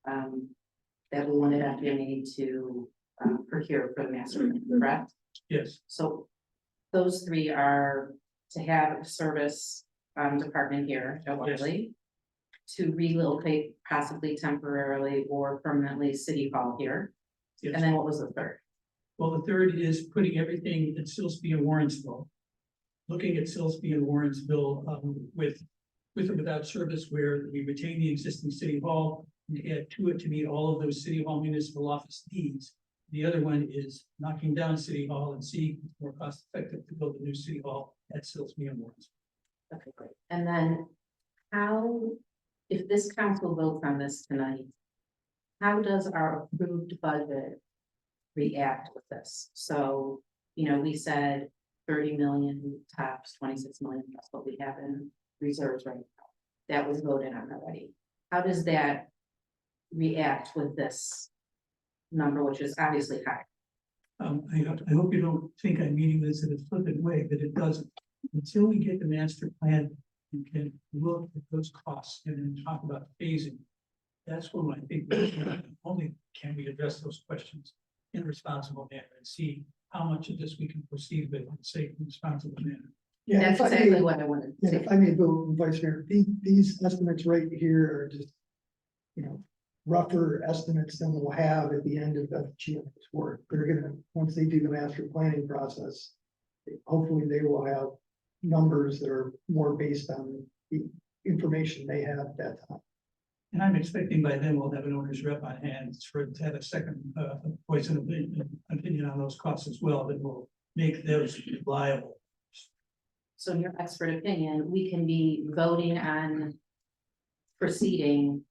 that we wanted FDMA to procure for the master plan, correct? Yes. So those 3 are to have a service department here at Wiley, to relocate possibly temporarily or permanently City Hall here. Yes. And then what was the 3rd? Well, the 3rd is putting everything at Silsbee and Warrensville. Looking at Silsbee and Warrensville with or without service, where we retain the existing City Hall and add to it to meet all of those City Hall municipal office needs. The other one is knocking down City Hall and see if it's more cost effective to build a new City Hall at Silsbee and Warrensville. Okay, great. And then how, if this council votes on this tonight, how does our approved budget react with this? So, you know, we said 30 million tops, 26 million, that's what we have in reserves right now. That was voted on already. How does that react with this number, which is obviously high? I hope you don't think I'm meaning this in a flippant way, but it doesn't. Until we get the master plan, you can look at those costs and then talk about phasing. That's when I think not only can we address those questions in a responsible manner and see how much of this we can proceed with in a safe and responsible manner. Yeah, That's if I may- exactly what I wanted Yeah, to if I may, Bill, Vice Mayor, these estimates right here are just, you know, rougher estimates than we'll have at the end of the GM's work. They're gonna, once they do the master planning process, hopefully they will have numbers that are more based on the information they have at that time. And I'm expecting by then we'll have an owner's rep on hand for to have a second voice and opinion on those costs as well, that will make those reliable. So in your expert opinion, we can be voting on proceeding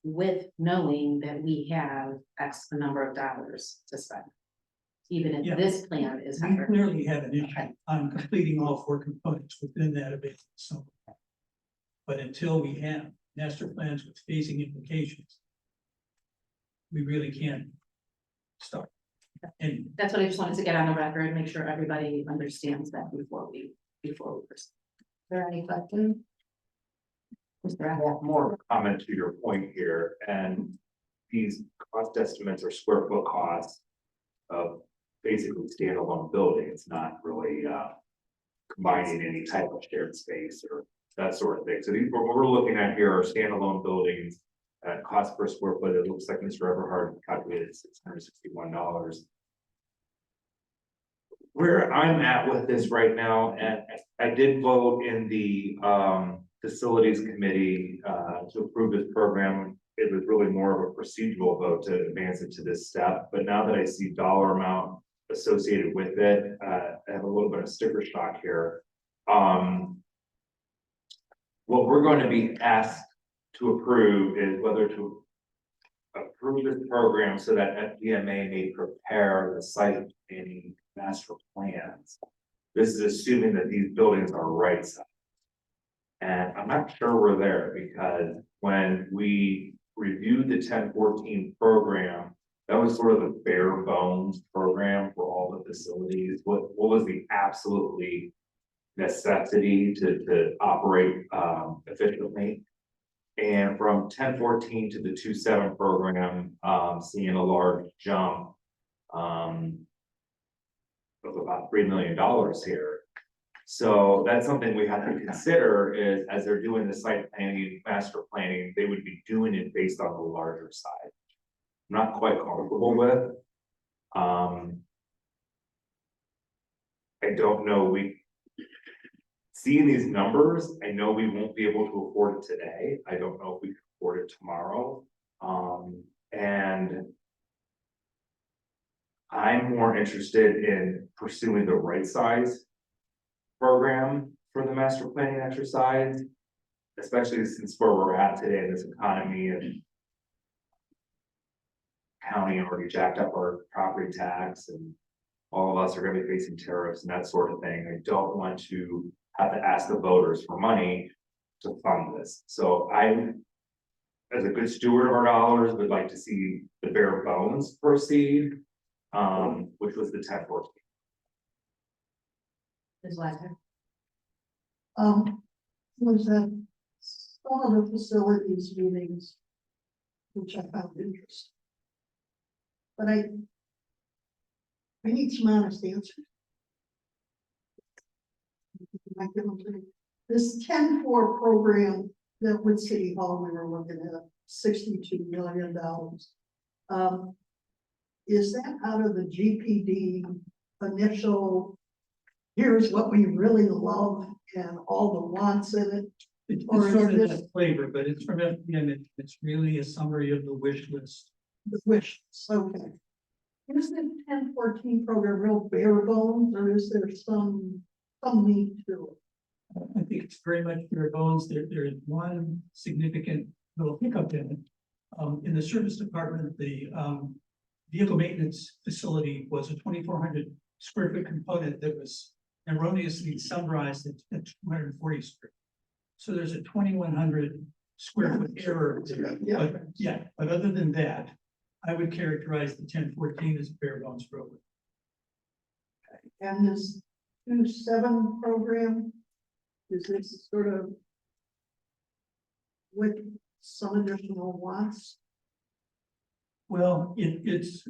with knowing that we have X number of dollars to spend. Even Yeah. if this plan is We higher. clearly have an issue on completing all 4 components within that available sum. But until we have master plans with phasing implications, we really can't start. And That's what I just wanted to get on the record and make sure everybody understands that before we proceed. Is there any questions? Mr. Apple? More comment to your point here, and these cost estimates are square foot costs of basically standalone buildings, not really combining any type of shared space or that sort of thing. So these, what we're looking at here are standalone buildings at cost per square foot. It looks like Mr. Everhard calculated $661. Where I'm at with this right now, and I did vote in the facilities committee to approve this program. It was really more of a procedural vote to advance it to this step, but now that I see dollar amount associated with it, I have a little bit of sticker shock here. What we're going to be asked to approve is whether to approve this program so that FDMA may prepare the site planning master plans. This is assuming that these buildings are right sized. And I'm not sure we're there, because when we reviewed the 1014 program, that was sort of the bare bones program for all the facilities. What was the absolutely necessity to operate efficiently? And from 1014 to the 27 program, seeing a large jump of about $3 million here. So that's something we have to consider, is as they're doing the site planning, master planning, they would be doing it based on the larger side. I'm not quite comfortable with. I don't know, seeing these numbers, I know we won't be able to afford it today. I don't know if we can afford it tomorrow. And I'm more interested in pursuing the right size program for the master planning exercise, especially since where we're at today in this economy, and county already jacked up our property tax, and all of us are going to be facing tariffs and that sort of thing. I don't want to have to ask the voters for money to fund this. So I, as a good steward of our dollars, would like to see the bare bones proceed, which was the 1014. Ms. Wagner? Was that some of the facilities meetings, which I found interesting. But I need some honest answers. This 10-4 program that with City Hall, we were looking at $62 million. Is that out of the GPD initial, here's what we really love and all the wants in it? it's Or is sort of this- that flavor, but it's from FDM. It's really a summary of the wish list. The wish, okay. Is the 1014 program real bare bones, or is there some meat to it? I think it's very much bare bones. There is one significant little hiccup in it. In the service department, the vehicle maintenance facility was a 2,400 square foot component that was erroneously summarized it at 240 square. So there's a 2,100 square foot error there. Yeah. But yeah, but other than that, I would characterize the 1014 as a bare bones program. And this 2-7 program, is this sort of with some additional wants? Well, it's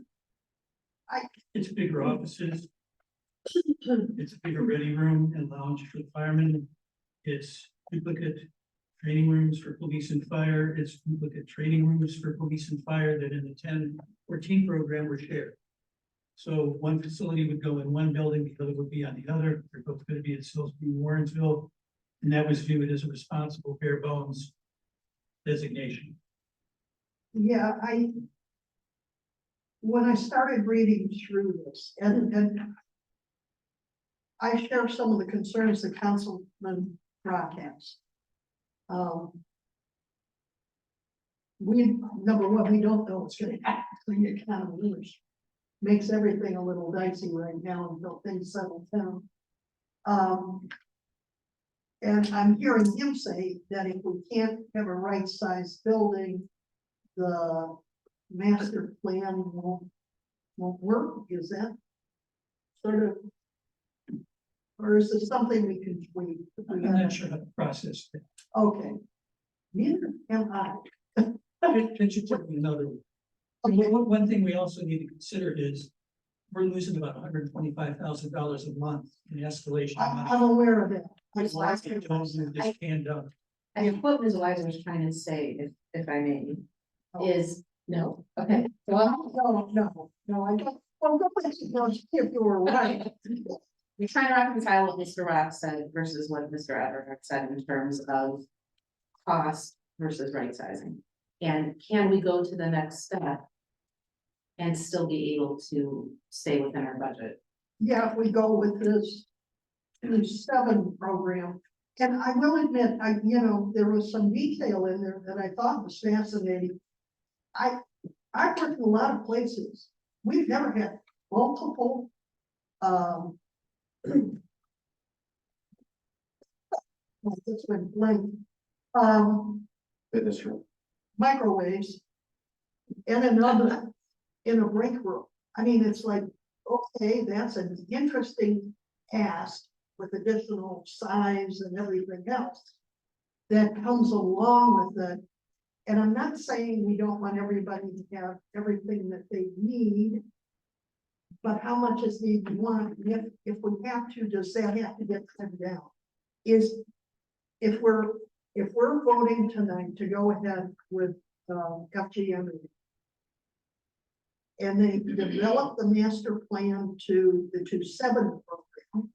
I- it's bigger offices. It's a bigger ready room and lounge for the firemen. It's duplicate training rooms for police and fire. It's duplicate training rooms for police and fire that in the 1014 program were shared. So one facility would go in one building, the other would be on the other. They're both going to be at Salisbury, Warrensville. And that was viewed as a responsible bare bones designation. Yeah, when I started reading through this, and I share some of the concerns that Councilman Brock has. Number one, we don't know what's gonna happen to the economy, which makes everything a little dicey right now until things settle down. And I'm hearing him say that if we can't have a right-sized building, the master plan won't work. Is that sort of, or is it something we can tweak? I'm not sure how to process that. Okay. Neither am I. It should take me another one. One thing we also need to consider is we're losing about $125,000 a month in escalation. I'm aware of that. Ms. Weiser, This can done. I think what Ms. Weiser was trying to say, if I may, is, no, okay, well, No, I don't. Well, go back to those if you were right. we're trying to reconcile what Mr. Rock said versus what Mr. Everett said in terms of cost versus right sizing. And can we go to the next step and still be able to stay within our budget? Yeah, if we go with this 2-7 program, and I will admit, there was some detail in there that I thought was fascinating. I've worked in a lot of places. We've never had multiple, this went blank, Fitness room. microwaves and another in a break room. I mean, it's like, okay, that's an interesting ask with additional size and everything else that comes along with it. And I'm not saying we don't want everybody to have everything that they need, but how much is needed one? If we have to, does that have to get trimmed down? If we're voting tonight to go ahead with FGM and they develop the master plan to the 2-7 program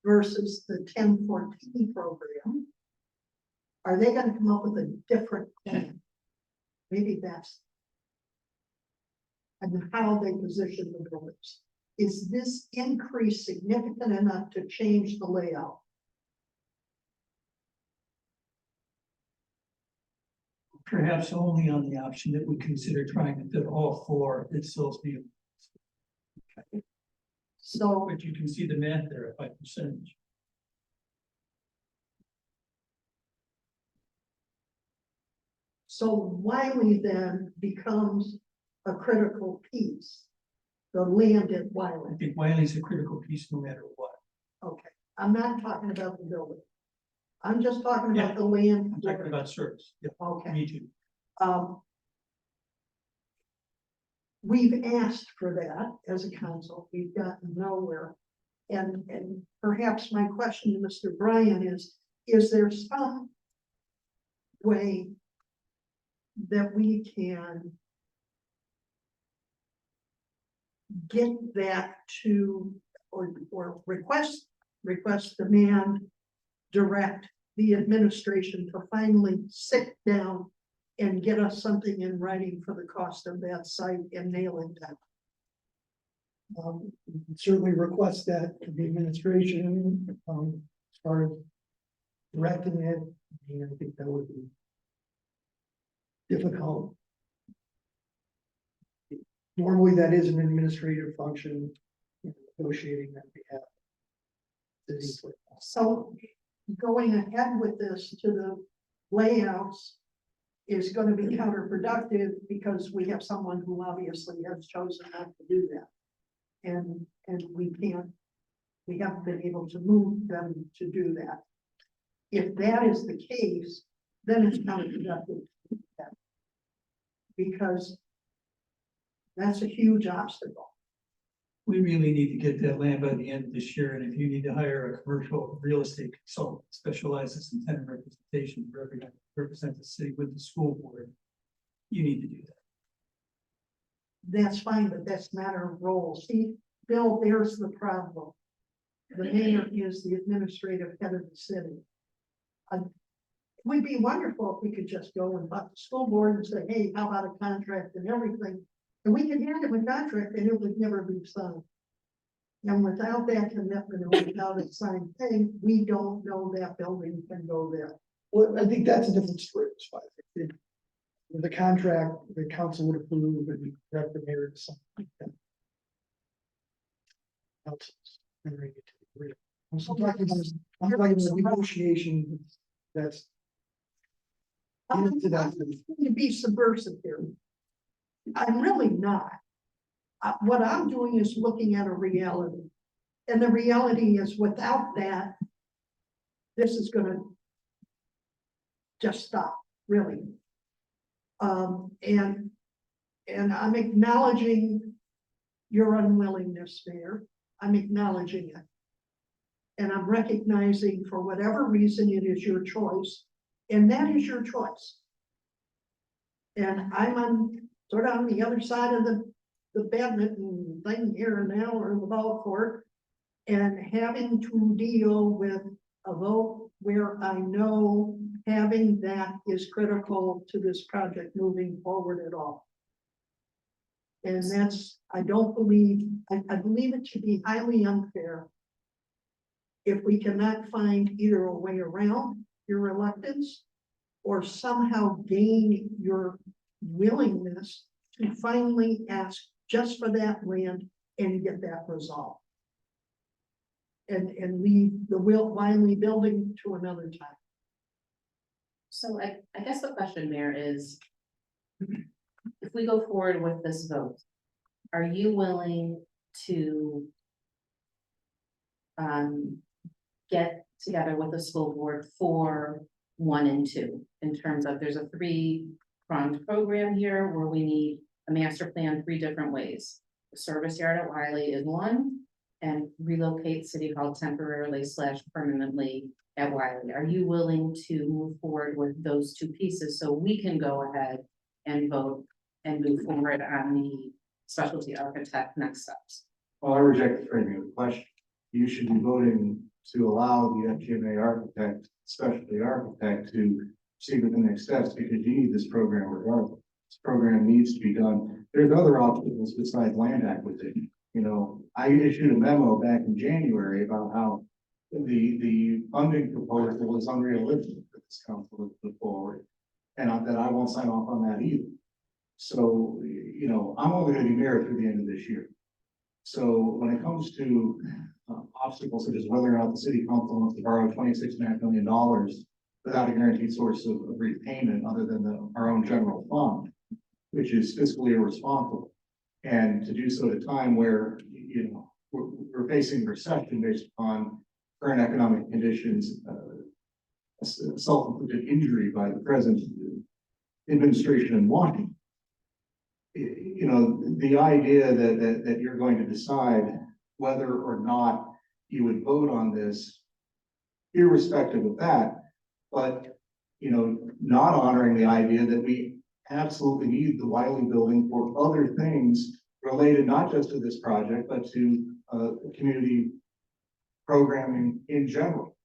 versus the 1014 program, are they going to come up with a different plan? Maybe that's and how they position the buildings. Is this increase significant enough to change the layout? Perhaps only on the option that we consider trying to fit all four at Salisbury. So, But you can see the math there by percentage. so Wiley then becomes a critical piece. The land at I Wiley. think Wiley's a critical piece no matter what. Okay, I'm not talking about the building. I'm just talking about Yeah. the land. I'm talking about service. Yeah, Okay. me too. We've asked for that as a council, we've gotten nowhere. And perhaps my question to Mr. Bryan is there some way that we can get that to, or request, demand, direct the administration to finally sit down and get us something in writing for the cost of that site and nail it down? We can certainly request that to the administration, as far as directing it, and I think that would be difficult. Normally, that is an administrative function, negotiating that behalf. So going ahead with this to the layouts is gonna be counterproductive because we have someone who obviously has chosen not to do that. And we haven't been able to move them to do that. If that is the case, then it's counterproductive. Because that's a huge obstacle. We really need to get that land by the end of this year, and if you need to hire a commercial real estate consultant that specializes in tenant representation, to represent the city with the school board, you need to do that. That's fine, but that's not our role. See, Bill, there's the problem. The mayor is the administrative head of the city. It would be wonderful if we could just go and buck the school board and say, hey, how about a contract and everything? And we could hand them a contract and it would never be signed. And without that commitment and without a signed thing, we don't know that building can go there. Well, I think that's a different story. The contract, the council would approve and direct the mayor to sign. Councils, and bring it to the grid. I'm talking about negotiation, that's. I'm not trying to be subversive here. I'm really not. What I'm doing is looking at a reality. And the reality is without that, this is gonna just stop, really. And I'm acknowledging your unwillingness, Mayor. I'm acknowledging it. And I'm recognizing for whatever reason it is your choice, and that is your choice. And I'm sort of on the other side of the badminton thing here now, or the ball court, and having to deal with a vote where I know having that is critical to this project moving forward at all. And that's, I believe it should be highly unfair if we cannot find either a way around your reluctance or somehow gain your willingness to finally ask just for that land and get that resolved. And leave the Wiley building to another time. So I guess the question, Mayor, is if we go forward with this vote, are you willing to get together with the school board for 1 and 2 in terms of there's a 3-pronged program here where we need a master plan 3 different ways. The service yard at Wiley is one, and relocate City Hall temporarily / permanently at Wiley. Are you willing to move forward with those 2 pieces so we can go ahead and vote and move forward on the specialty architect next steps? Well, I reject the framing of the question. You should be voting to allow the FGMA architect, specialty architect, to proceed with the next steps because you need this program regardless. This program needs to be done. There's other obstacles besides land acquisition. You know, I issued a memo back in January about how the funding proposal is unrealistic for this council to put forward, and that I won't sign off on that either. So, you know, I'm only going to be mayor through the end of this year. So when it comes to obstacles such as whether or not the city council wants to borrow $26.5 million without a guaranteed source of repayment other than our own general fund, which is fiscally irresponsible. And to do so at a time where, you know, we're facing recession based upon current economic conditions, self-inflicted injury by the present administration in Washington. You know, the idea that you're going to decide whether or not you would vote on this, irrespective of that, but, you know, not honoring the idea that we absolutely need the Wiley building for other things related not just to this project, but to community programming in general.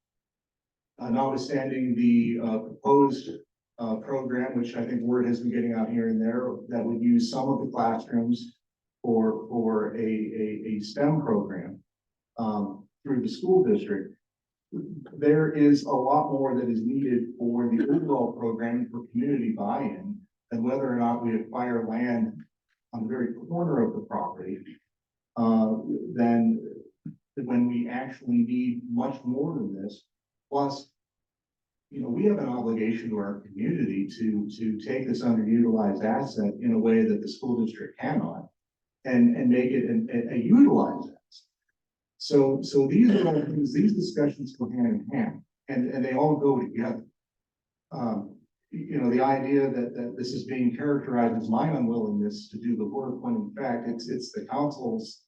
Notwithstanding the proposed program, which I think word has been getting out here and there, that would use some of the classrooms for a STEM program through the school district. There is a lot more that is needed for the overall program for community buy-in than whether or not we acquire land on the very corner of the property, then when we actually need much more than this. Plus, you know, we have an obligation to our community to take this underutilized asset in a way that the school district cannot and make it a utilized asset. So these are all things, these discussions go hand in hand and they all go together. You know, the idea that this is being characterized as my unwillingness to do the work, when in fact it's the council's.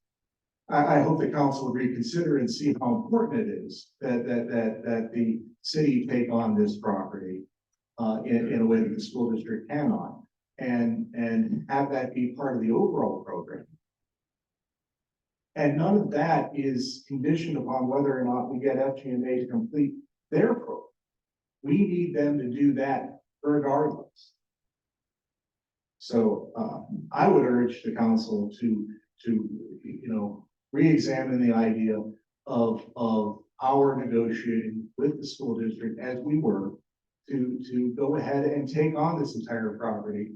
I hope the council will reconsider and see how important it is that the city take on this property in a way that the school district cannot, and have that be part of the overall program. And none of that is conditioned upon whether or not we get FGMA to complete their program. We need them to do that regardless. So I would urge the council to you know, re-examine the idea of our negotiating with the school district as we were to go ahead and take on this entire property,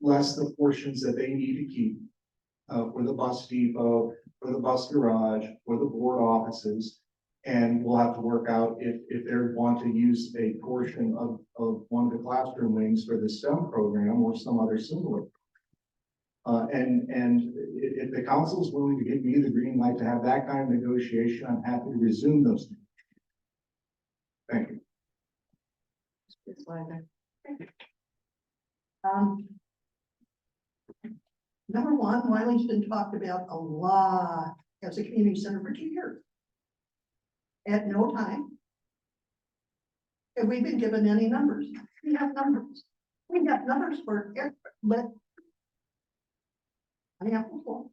less the portions that they need to keep for the bus depot, for the bus garage, for the board offices. And we'll have to work out if they want to use a portion of one of the classroom wings for the STEM program or some other similar. And if the council is willing to give me the green light to have that kind of negotiation, I'm happy to resume those. Thank you. Number one, Wiley's been talked about a lot as a community center for 2 years. At no time have we been given any numbers. We have numbers. We have numbers for every, but I have before.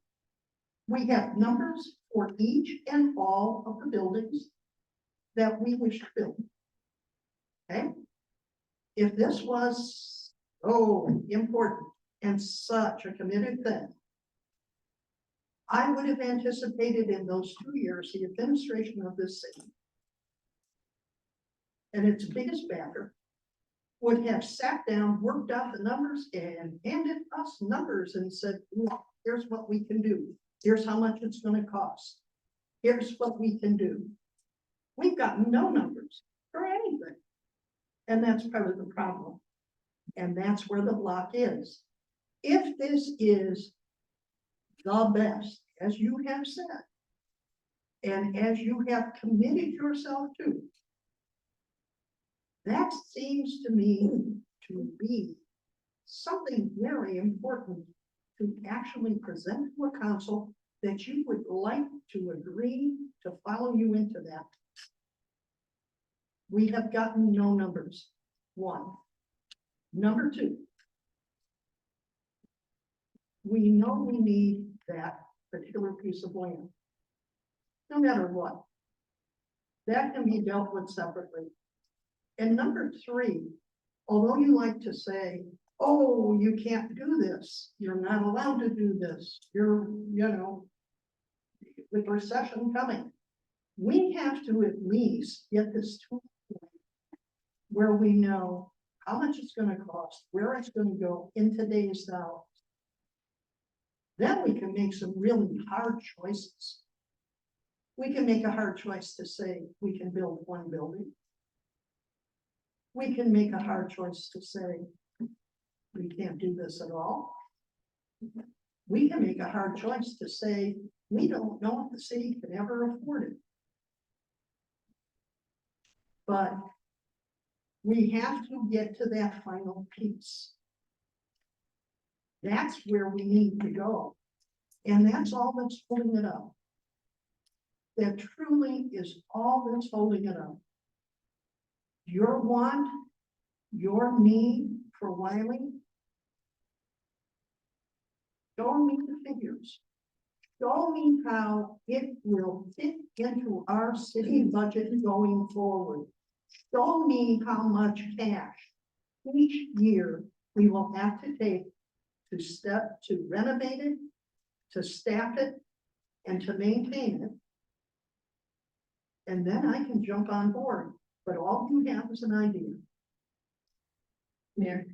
We have numbers for each and all of the buildings that we wish to build. Okay? If this was so important and such a committed thing, I would have anticipated in those 2 years, the administration of this city and its biggest backer would have sat down, worked out the numbers and handed us numbers and said, look, here's what we can do. Here's how much it's going to cost. Here's what we can do. We've got no numbers for anything. And that's part of the problem. And that's where the block is. If this is the best, as you have said, and as you have committed yourself to, that seems to me to be something very important to actually present to a council that you would like to agree to follow you into that. We have gotten no numbers, one. Number two, we know we need that particular piece of land, no matter what. That can be dealt with separately. And number three, although you like to say, oh, you can't do this, you're not allowed to do this, you're, you know, with recession coming, we have to at least get this to a point where we know how much it's going to cost, where it's going to go in today's dollars. Then we can make some really hard choices. We can make a hard choice to say we can build one building. We can make a hard choice to say we can't do this at all. We can make a hard choice to say we don't know if the city can ever afford it. But we have to get to that final piece. That's where we need to go. And that's all that's holding it up. That truly is all that's holding it up. Your want, your need for Wiley, show me the figures. Show me how it will fit into our city budget going forward. Show me how much cash each year we will have to take to renovate it, to staff it, and to maintain it. And then I can jump on board, but all you have is an idea. Mayor.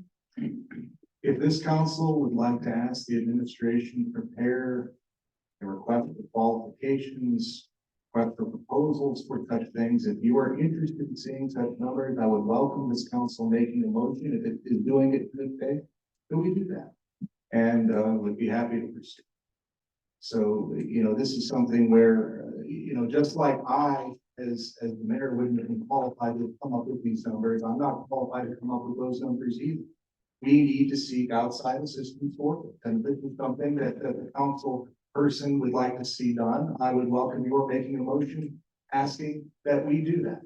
If this council would like to ask the administration to prepare a request for qualifications, request for proposals for such things. If you are interested in seeing such numbers, I would welcome this council making a motion. If it is doing it in good faith, then we do that. And would be happy to pursue. So, you know, this is something where, you know, just like I, as the mayor, wouldn't have been qualified to come up with these numbers, I'm not qualified to come up with those numbers either. We need to seek outside assistance for it. And this is something that the council person would like to see done. I would welcome your making a motion asking that we do that.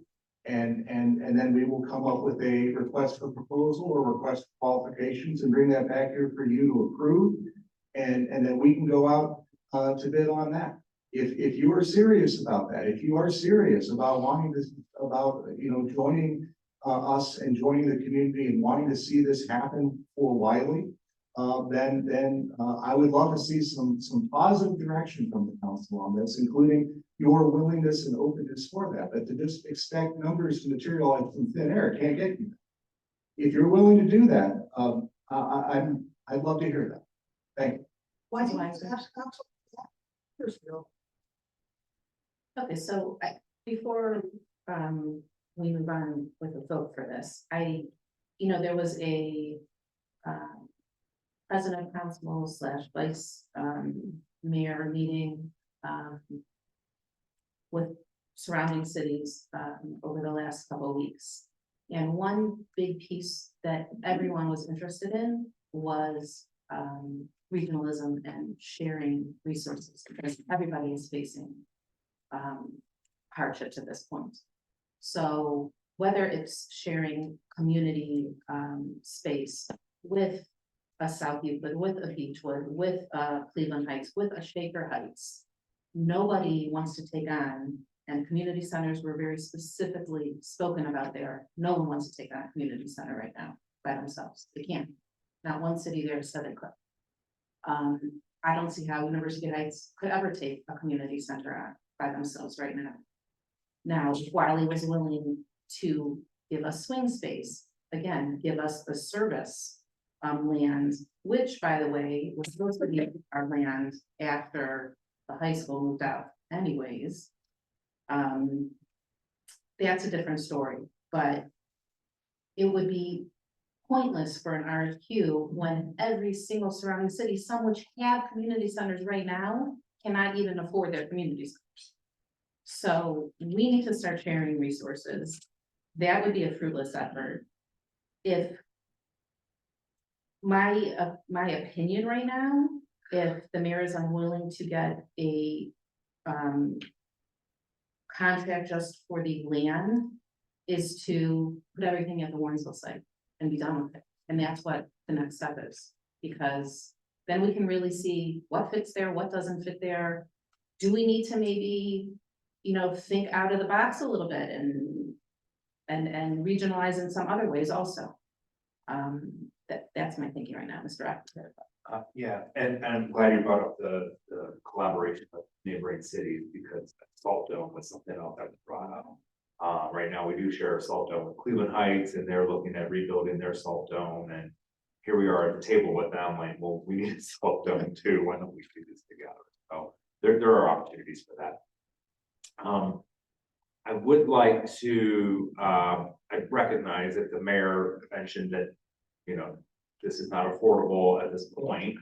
And then we will come up with a request for proposal or request for qualifications and bring that back here for you to approve. And then we can go out to bid on that. If you are serious about that, if you are serious about wanting this, about, you know, joining us and joining the community and wanting to see this happen for Wiley, then I would love to see some positive direction from the council on this, including your willingness and openness for that. But to just expect numbers to materialize from thin air can't get you. If you're willing to do that, I'd love to hear that. Thank you. Why do you ask council? Here's Bill. Okay, so before we move on with the vote for this, you know, there was a president council / vice mayor meeting with surrounding cities over the last couple of weeks. And one big piece that everyone was interested in was regionalism and sharing resources, because everybody is facing hardships at this point. So whether it's sharing community space with a South Euclid, with a Beechwood, with Cleveland Heights, with a Shaker Heights, nobody wants to take on, and community centers were very specifically spoken about there. No one wants to take on a community center right now by themselves. They can't. Not one city there said they could. I don't see how University Heights could ever take a community center on by themselves right now. Now, Wiley was willing to give us swing space, again, give us the service land, which, by the way, was supposed to be our land after the high school moved out anyways. That's a different story, but it would be pointless for an RFQ when every single surrounding city, some which have community centers right now, cannot even afford their community centers. So we need to start sharing resources. That would be a fruitless effort. If my opinion right now, if the mayor is unwilling to get a contract just for the land, is to put everything at the Warrensville site and be done with it. And that's what the next step is, because then we can really see what fits there, what doesn't fit there. Do we need to maybe, you know, think out of the box a little bit and regionalize in some other ways also? That's my thinking right now, Mr. Actor. Yeah, and I'm glad you brought up the collaboration with neighboring cities, because Salt Dome was something else that was brought up. Right now, we do share a Salt Dome with Cleveland Heights, and they're looking at rebuilding their Salt Dome, and here we are at the table with them, like, well, we need a Salt Dome too, why don't we do this together? So there are opportunities for that. I would like to, I recognize that the mayor mentioned that, you know, this is not affordable at this point,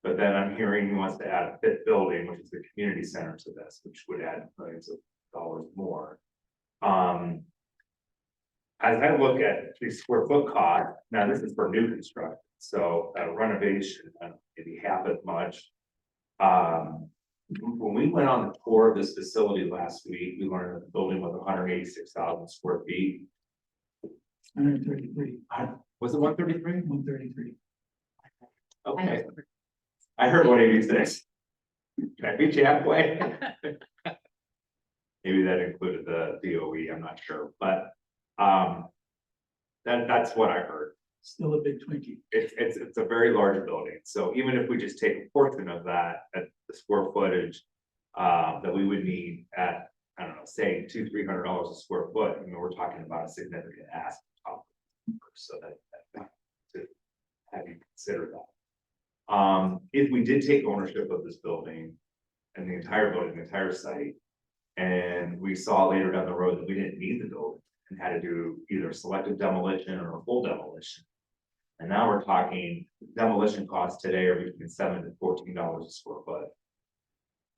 but then I'm hearing he wants to add a fifth building, which is the community center to this, which would add millions of dollars more. As I look at the square foot cost, now this is for new construction, so renovation, maybe half as much. When we went on the tour of this facility last week, we learned that the building was 186,000 square feet. 133. Was it 133? 133. Okay. I heard 186. Can I beat you halfway? Maybe that included the DOE, I'm not sure, but that's what I heard. Still a big Twinkie. It's a very large building, so even if we just take a portion of that at the square footage that we would need at, I don't know, say $200-300 a square foot, I mean, we're talking about a significant ask. So that to have you consider that. If we did take ownership of this building, and the entire building, the entire site. And we saw later down the road that we didn't need the building and had to do either selective demolition or a full demolition. And now we're talking demolition costs today are between $7 to $14 a square foot.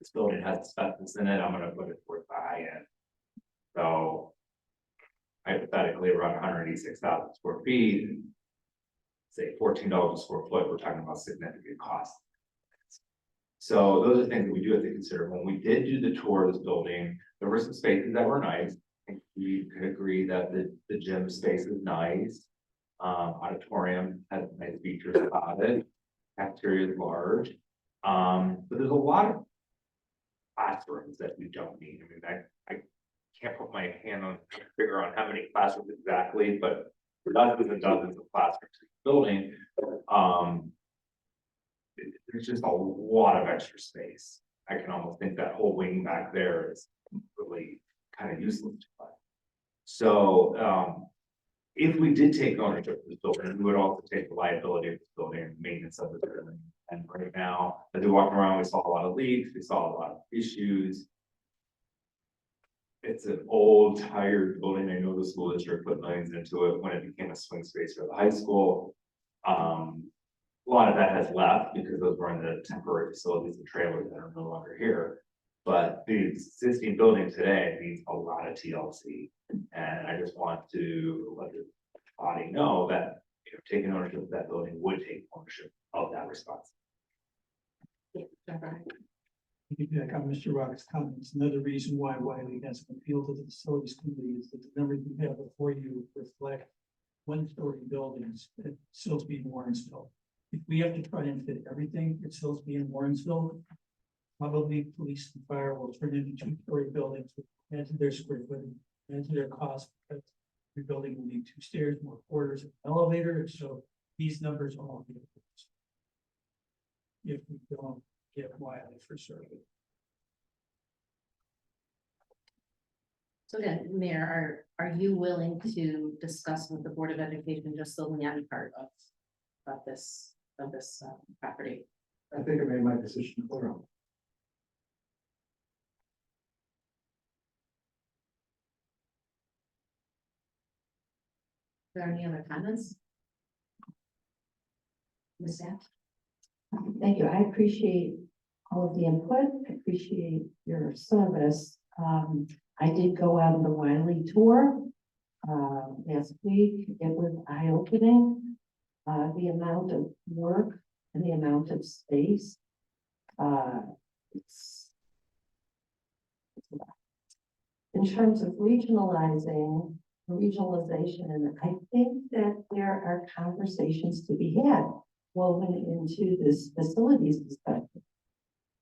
This building has asbestos in it, I'm gonna put it towards the high end. So hypothetically, around 186,000 square feet, say $14 a square foot, we're talking about significant costs. So those are things that we do have to consider. When we did do the tour of this building, there were some spaces that were nice. I think we could agree that the gym space is nice. Auditorium has nice features about it. Cafeteria is large. But there's a lot of classrooms that we don't need. I mean, I can't put my hand on, figure out how many classrooms exactly, but dozens and dozens of classrooms in the building. There's just a lot of extra space. I can almost think that whole wing back there is really kind of useless to us. So, if we did take ownership of this building, we would also take the liability of this building and maintenance of the building. And right now, as we walked around, we saw a lot of leaks, we saw a lot of issues. It's an old, tired building. I know the school district put millions into it when it became a swing space for the high school. A lot of that has left because those were in the temporary facilities and trailers that are no longer here. But the existing building today needs a lot of TLC. And I just want to let the body know that, you know, taking ownership of that building would take ownership of that response. Piggyback on Mr. Rock's comments, another reason why Wiley has an appeal to the facilities committee is that the numbers you have before you reflect one-story buildings at Silsbee and Warrensville. If we have to try and fit everything at Silsbee and Warrensville, probably police and fire will turn into two-story buildings, add to their square footage, add to their cost, because your building will need 2 stairs, more quarters, an elevator, so these numbers all get worse if we don't get Wiley for survey. So again, Mayor, are you willing to discuss with the Board of Education just the land part of this property? I think I made my decision clear on. Are there any other comments? Ms. Sapp? Thank you. I appreciate all of the input. I appreciate your service. I did go on the Wiley tour last week. It was eye-opening. The amount of work and the amount of space. It's a lot. In terms of regionalization, I think that there are conversations to be had woven into this facilities discussion.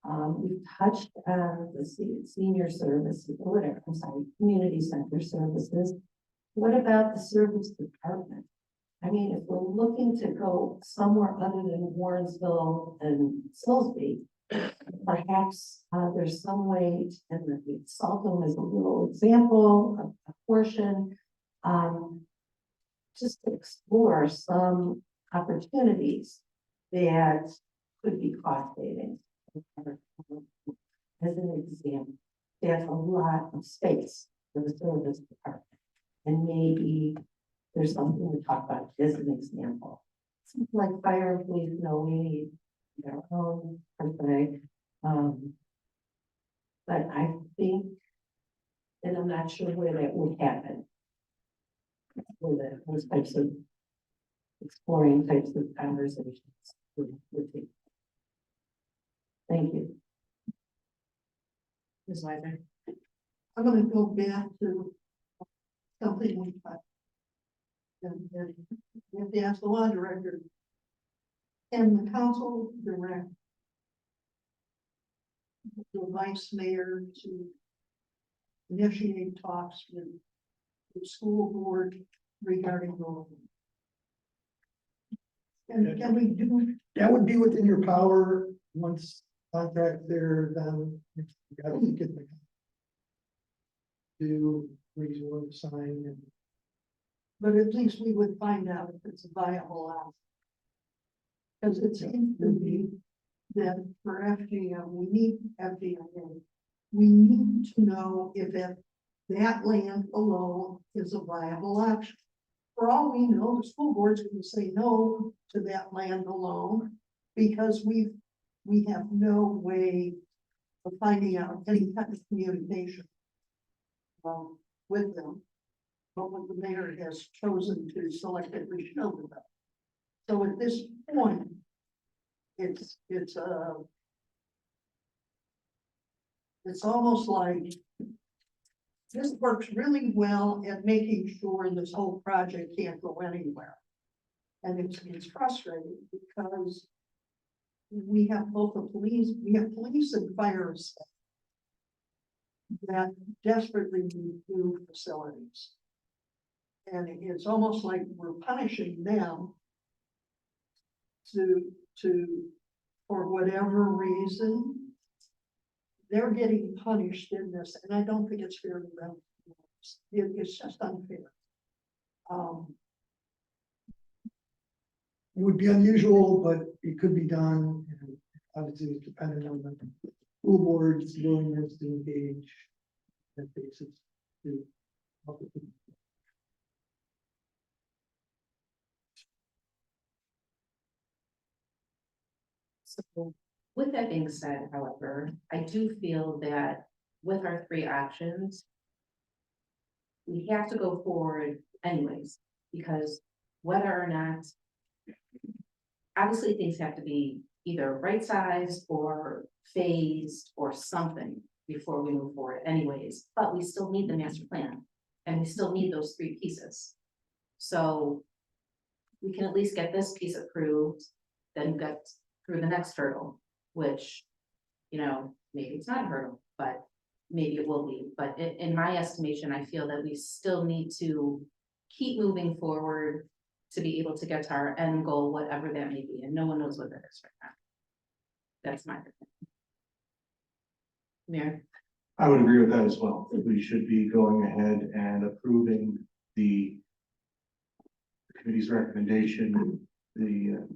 We've touched on the senior services, whatever, I'm sorry, community center services. What about the service department? I mean, if we're looking to go somewhere other than Warrensville and Silsbee, perhaps there's some way, and the Saltum is a little example, a portion, just to explore some opportunities that could be cost savings. As an example, there's a lot of space for the service department, and maybe there's something to talk about as an example. Something like fire and police, no, we need their own per se. But I think, and I'm not sure where that would happen. Where those types of exploring types of conversations would be. Thank you. Ms. Weiser? I'm gonna go back to something we got. And we have to ask the law director. Can the council direct the vice mayor to initiate talks with the school board regarding the. And can we do, That would be within your power once contract there, then you gotta get the. Do reasonable sign and. but at least we would find out if it's a viable option. Because it seems to be that for FGM, we need FGM. We need to know if that land alone is a viable option. For all we know, the school board's going to say no to that land alone because we have no way of finding out any type of communication with them. But what the mayor has chosen to selectively show them. So at this point, it's almost like this works really well at making sure this whole project can't go anywhere. And it's frustrating because we have both we have police and fire staff that desperately need new facilities. And it's almost like we're punishing them for whatever reason, they're getting punished in this, and I don't think it's fair to them. It's just unfair. It would be unusual, but it could be done, and obviously it's dependent on the school board's willingness to engage that basis to help with the. So with that being said, however, I do feel that with our three options, we have to go forward anyways, because whether or not, obviously things have to be either right sized or phased or something before we move forward anyways, but we still need the master plan and we still need those three pieces. So we can at least get this piece approved, then get through the next hurdle, which, you know, maybe it's not a hurdle, but maybe it will be. But in my estimation, I feel that we still need to keep moving forward to be able to get to our end goal, whatever that may be, and no one knows what that is right now. That's my opinion. Mayor? I would agree with that as well. We should be going ahead and approving the committee's recommendation, the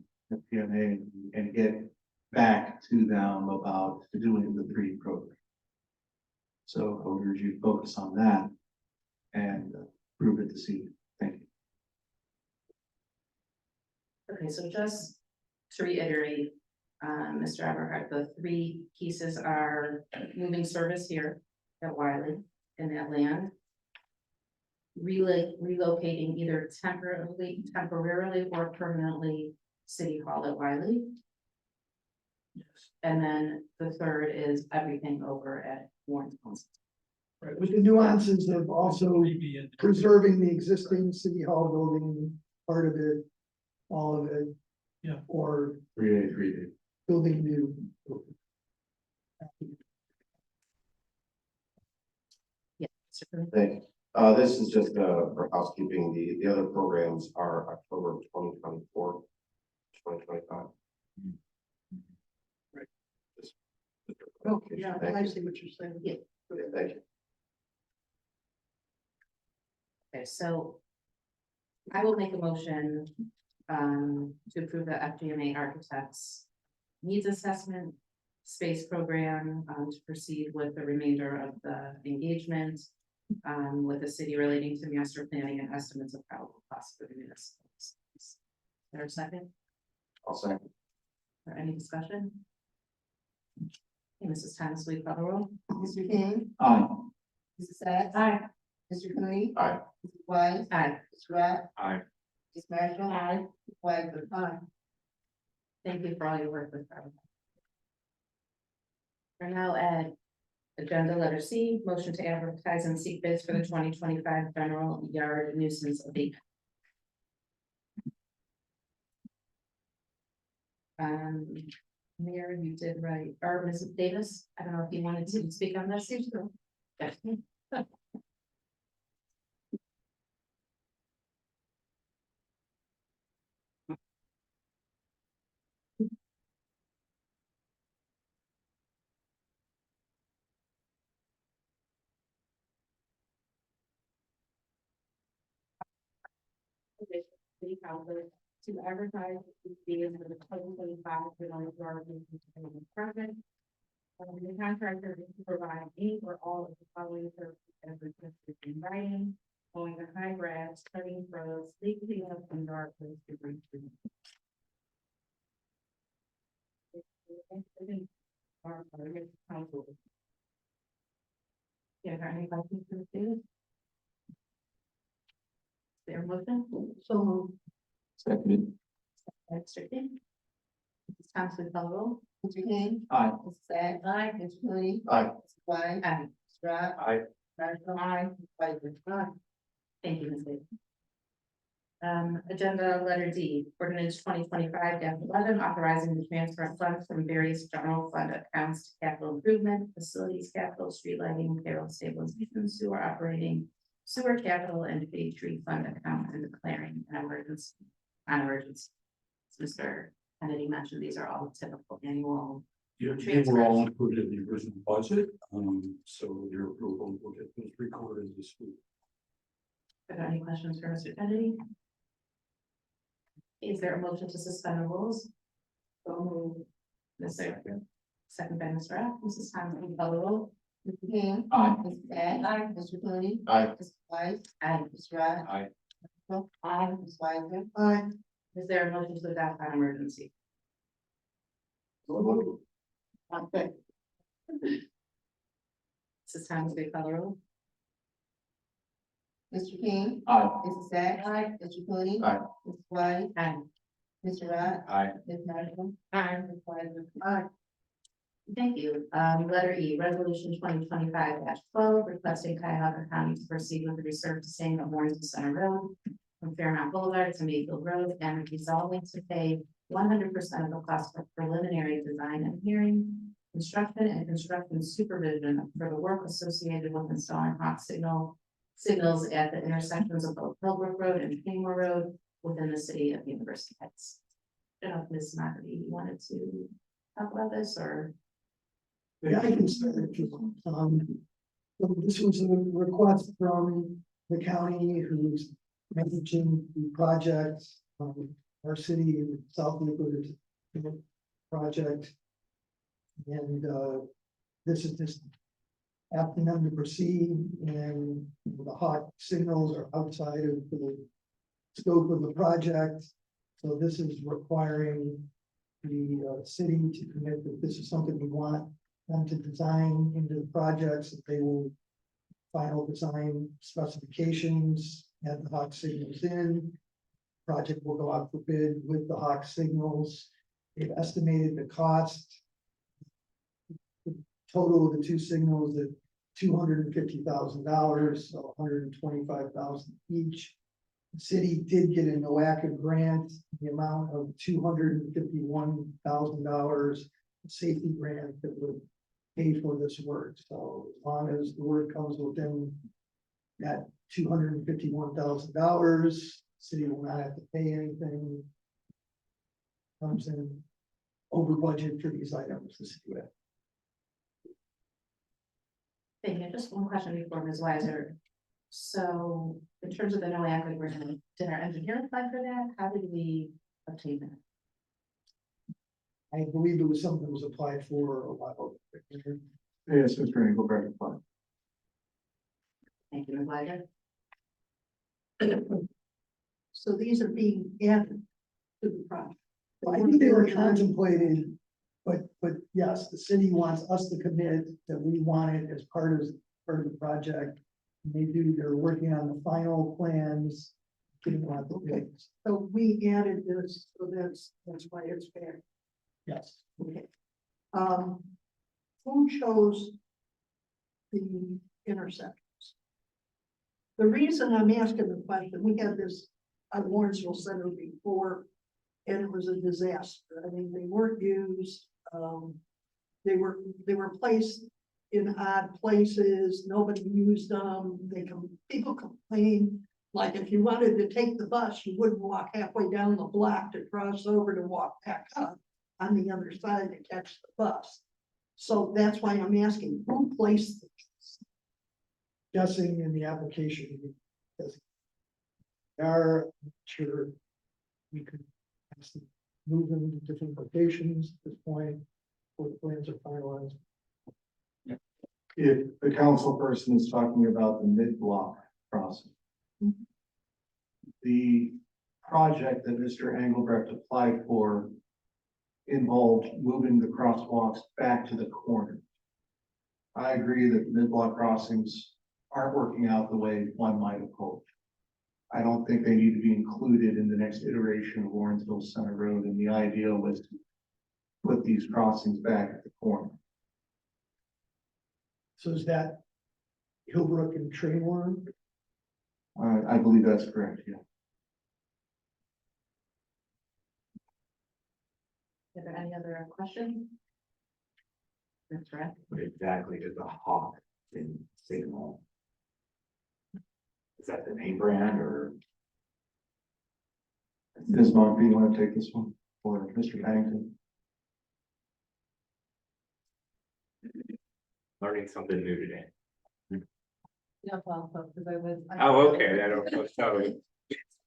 PMA, and get back to them about doing the three programs. So I would urge you to focus on that and approve it this evening. Thank you. Okay, so just to reiterate, Mr. Everhart, the three pieces are moving service here at Wiley in that land. Relocating either temporarily or permanently City Hall at Wiley. And then the third is everything over at Warren Council. Right, with the nuances of also preserving the existing city hall building, part of it, all of it. Yeah. Or 3A, 3D. building new. Yeah. Thank you. This is just, for housekeeping. The other programs are October 2024, 2025. Right. Just- Oh, yeah, Thank I you. see what you're saying. Yeah. Okay, thank you. Okay, so I will make a motion to approve the FGMA architects needs assessment space program to proceed with the remainder of the engagement with the city relating to master planning and estimates of probable costs for the municipalities. Is there a second? I'll second. Or any discussion? Okay, Mrs. Thomas, will you call the roll? Mr. King, Aye. Mrs. Sacks. Aye. Mr. Cooney. Aye. Mrs. Wise. Aye. Mr. Rath. Aye. Ms. Marshall. Aye. Ms. Wagner. Aye. Thank you for all your work with that. We're now at agenda letter C, motion to advertise and seek bids for the 2025 general yard nuisance abatement. Mayor, you did right, or Mrs. Davis, I don't know if you wanted to speak on this. Yes. City Council to advertise the bids for the 2025 Development Yard project. The contractor is to provide any or all of the following services as requested in writing, mowing the high grass, cutting roads, leaf cleanup, and yard waste debris treatment. Council. Yeah, are there any questions for the students? Their motion? So moved. Seconded. Mr. King. Mrs. Thompson, call the roll. Mr. King. Aye. Mrs. Sad. Aye. Mr. Mooney. Aye. Mrs. White. Aye. Mr. Rock. Aye. Marshall. Aye. White. Aye. Thank you, Ms. Lee. Agenda letter D, ordinance 2025-11, authorizing the transfer of funds from various general fund accounts to capital improvement, facilities capital, street lighting, payroll stabilization, sewer operating, sewer capital, and fee tree fund account, and declaring an emergency. On emergency. As Mr. Kennedy mentioned, these are all typical annual. Yeah, they were all included in the original budget, so your approval will get those recorded this week. Are there any questions for Mr. Kennedy? Is there a motion to suspend the rules? So moved. Mr. Second by Mr. Rath. Mrs. Thompson, call the roll. Mr. King. Aye. Mrs. Sad. Aye. Mr. Mooney. Aye. Mrs. White. Aye. Mr. Rock. Aye. Marshall. Aye. Ms. Wiseman. Aye. Is there a motion to adopt on emergency? Okay. Mrs. Thompson, call the roll. Mr. King. Aye. Mrs. Sad. Aye. Mr. Mooney. Aye. Mrs. White. Aye. Mr. Rock. Aye. Ms. Marshall. Aye. Ms. Wiseman. Aye. Thank you. Letter E, resolution 2025-12, requesting Cuyahoga County to proceed with the resurfacing of Warrenton Center Road from Fairmount Boulevard to Mayfield Road, and resolving to pay 100% of the cost for preliminary design and hearing, construction and construction supervision for the work associated with installing hot signals at the intersections of both Hillbrook Road and Kingmore Road within the city of University Heights. I don't know if Ms. McAfee wanted to talk about this, or? Yeah, I can start if you want. So this was a request from the county who's managing the project, our city in South Dakota project. And, this is just asking them to proceed, and the hot signals are outside of the scope of the project. So this is requiring the city to commit that this is something we want them to design into the projects, that they will final design specifications, add the hawk signals in. Project will go out for bid with the hawk signals. They've estimated the cost. The total of the two signals at $250,000, so $125,000 each. The city did get a NOACA grant, the amount of $251,000 safety grant that would pay for this work. So as long as the work comes within that $251,000, city will not have to pay anything. Comes in over budget for these items, the city will. Thank you. Just one question before Ms. Weiser. So in terms of the NOACA agreement, did our engineer apply for that? How did we obtain that? I believe it was something that was applied for a while ago. Yes, Mr. Engel, very fine. Thank you, Ms. Weiser. So these are being added to the project. Well, I think they were contemplated, but yes, the city wants us to commit that we want it as part of the project. They're working on the final plans. Getting a lot of things. So we added this, so that's why it's fair. Yes. Okay. Who chose the intersections? The reason I'm asking the question, we had this at Lawrenceville Center before, and it was a disaster. I mean, they weren't used. They were placed in odd places. Nobody used them. People complain, like if you wanted to take the bus, you wouldn't walk halfway down the block to cross over to walk back up on the other side to catch the bus. So that's why I'm asking, who placed this? Guessing in the application. Because they are sure we could Move them to different locations at this point, where the plans are finalized. If the council person is talking about the mid-block crossing. The project that Mr. Engelbrecht applied for involved moving the crosswalks back to the corner. I agree that mid-block crossings aren't working out the way one might have hoped. I don't think they need to be included in the next iteration of Lawrenceville Center Road, and the idea was to put these crossings back at the corner. So is that Hillbrook and Traymore? I believe that's correct, yeah. Are there any other questions? That's right. What exactly is a Hawk in Signal? Is that the name brand or? Ms. Monk, do you want to take this one, or Mr. Pennington? Learning something new today. Yeah, well, because I was. Oh, okay, I don't know, so.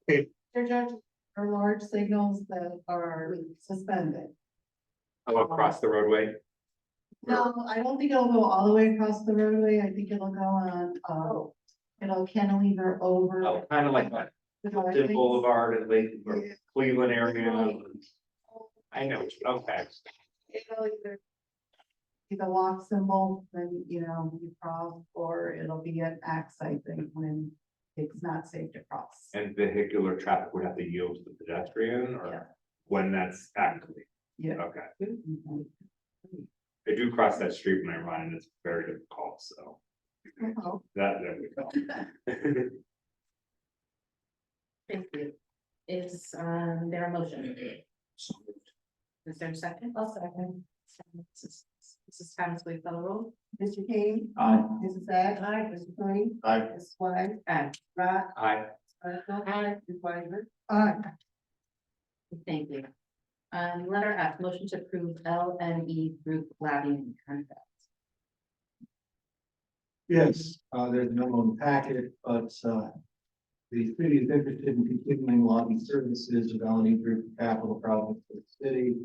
They're just for large signals that are suspended. Oh, across the roadway? No, I don't think it'll go all the way across the roadway. I think it'll go on, it'll cantilever over. Oh, kind of like that, the Fifth driveway. Boulevard and Lake, or Yeah. Cleveland area. I know, okay. It'll either be the walk symbol, then, you cross, or it'll be an axe, I think, when it's not safe to cross. And vehicular traffic would have to yield to the pedestrian, Yeah. or when that's active? Yeah. Okay, Mhm. I do cross that street when I run, and it's very difficult, so. Oh. There we go. Thank you. Is there a motion? Is there a second? I'll second. Mrs. Thomas, we follow roll. Mr. King, Aye. Mrs. Sag. Aye. Mr. Tony. Aye. Mrs. White. Aye. Rod. Aye. Aye. Ms. Weiser. Aye. Thank you. Letter F, motion to approve LNE Group lobbying contract. Yes, there's no on the packet, but, the city is interested in continuing lobby services of L&E Group Capital Projects for the city.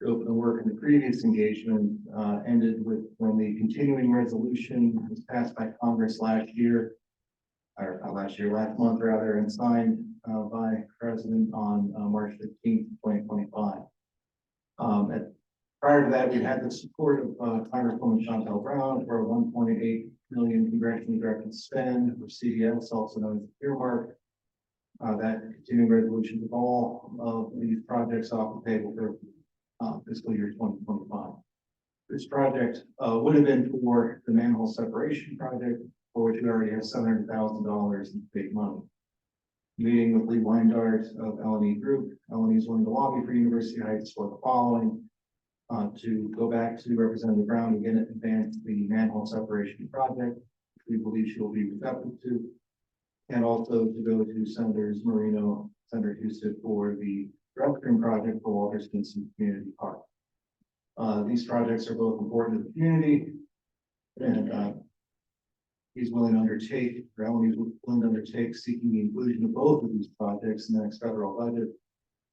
The open work in the previous engagement, ended with when the continuing resolution was passed by Congress last year. Or not last year, last month rather, and signed, by the President on, March 15th, 2025. Prior to that, we had the support of Congresswoman Chantel Brown for a $1.8 million congressionally directed spend for CDS, also known as earmark. That continuing resolution with all of these projects off the table for fiscal year 2025. This project would have been for the manhole separation project, for which we already have $700,000 in big money. Meeting with Lee Weindart of L&E Group, L&E is willing to lobby for University Heights for the following. To go back to Representative Brown again, advance the manhole separation project, which we believe she will be receptive to. And also to go to Senators Marino, Senator Houston for the restroom project for Walter Stinson Community Park. These projects are both important to the community. And he's willing to undertake, or L&E is willing to undertake seeking the inclusion of both of these projects in the next federal budget.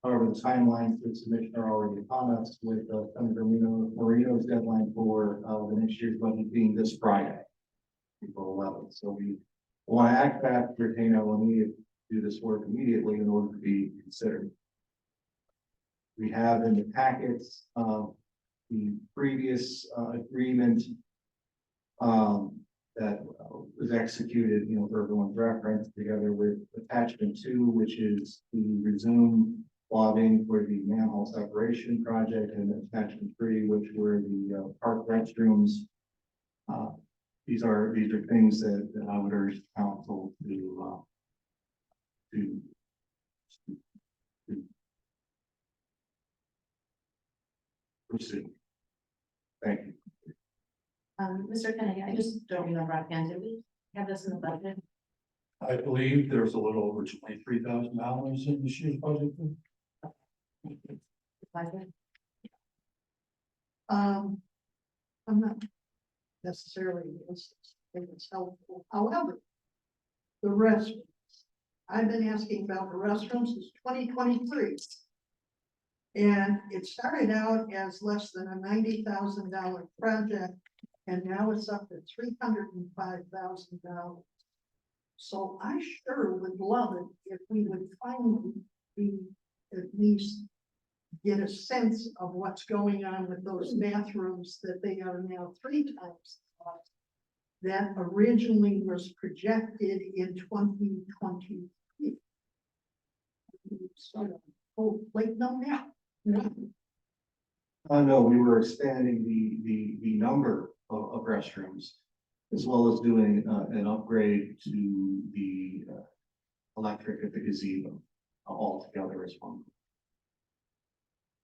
However, the timelines for submission are already upon us, with Senator Marino's deadline for the next year's budget being this Friday, April 11th. So we want to act fast, retain L&E, to do this work immediately in order to be considered. We have in the packets the previous agreement that was executed, for everyone's reference, together with attachment 2, which is the resume lobbying for the manhole separation project, and attachment 3, which were the park restrooms. These are things that I would urge council to pursue. Thank you. Mr. Kennedy, I just don't remember offhand, did we have this in the budget? I believe there's a little over $23,000 in this year's budget. Thank you. Pleasure. I'm not necessarily against this, I think it's helpful. However, the restrooms, I've been asking about the restrooms since 2023. And it started out as less than a $90,000 project, and now it's up to $305,000. So I sure would love it if we would finally be, at least get a sense of what's going on with those bathrooms that they are now 3 times the cost that originally was projected in 2023. Sort of, oh, wait, no, now. No, we were expanding the number of restrooms, as well as doing an upgrade to the electric at the gazebo altogether as one.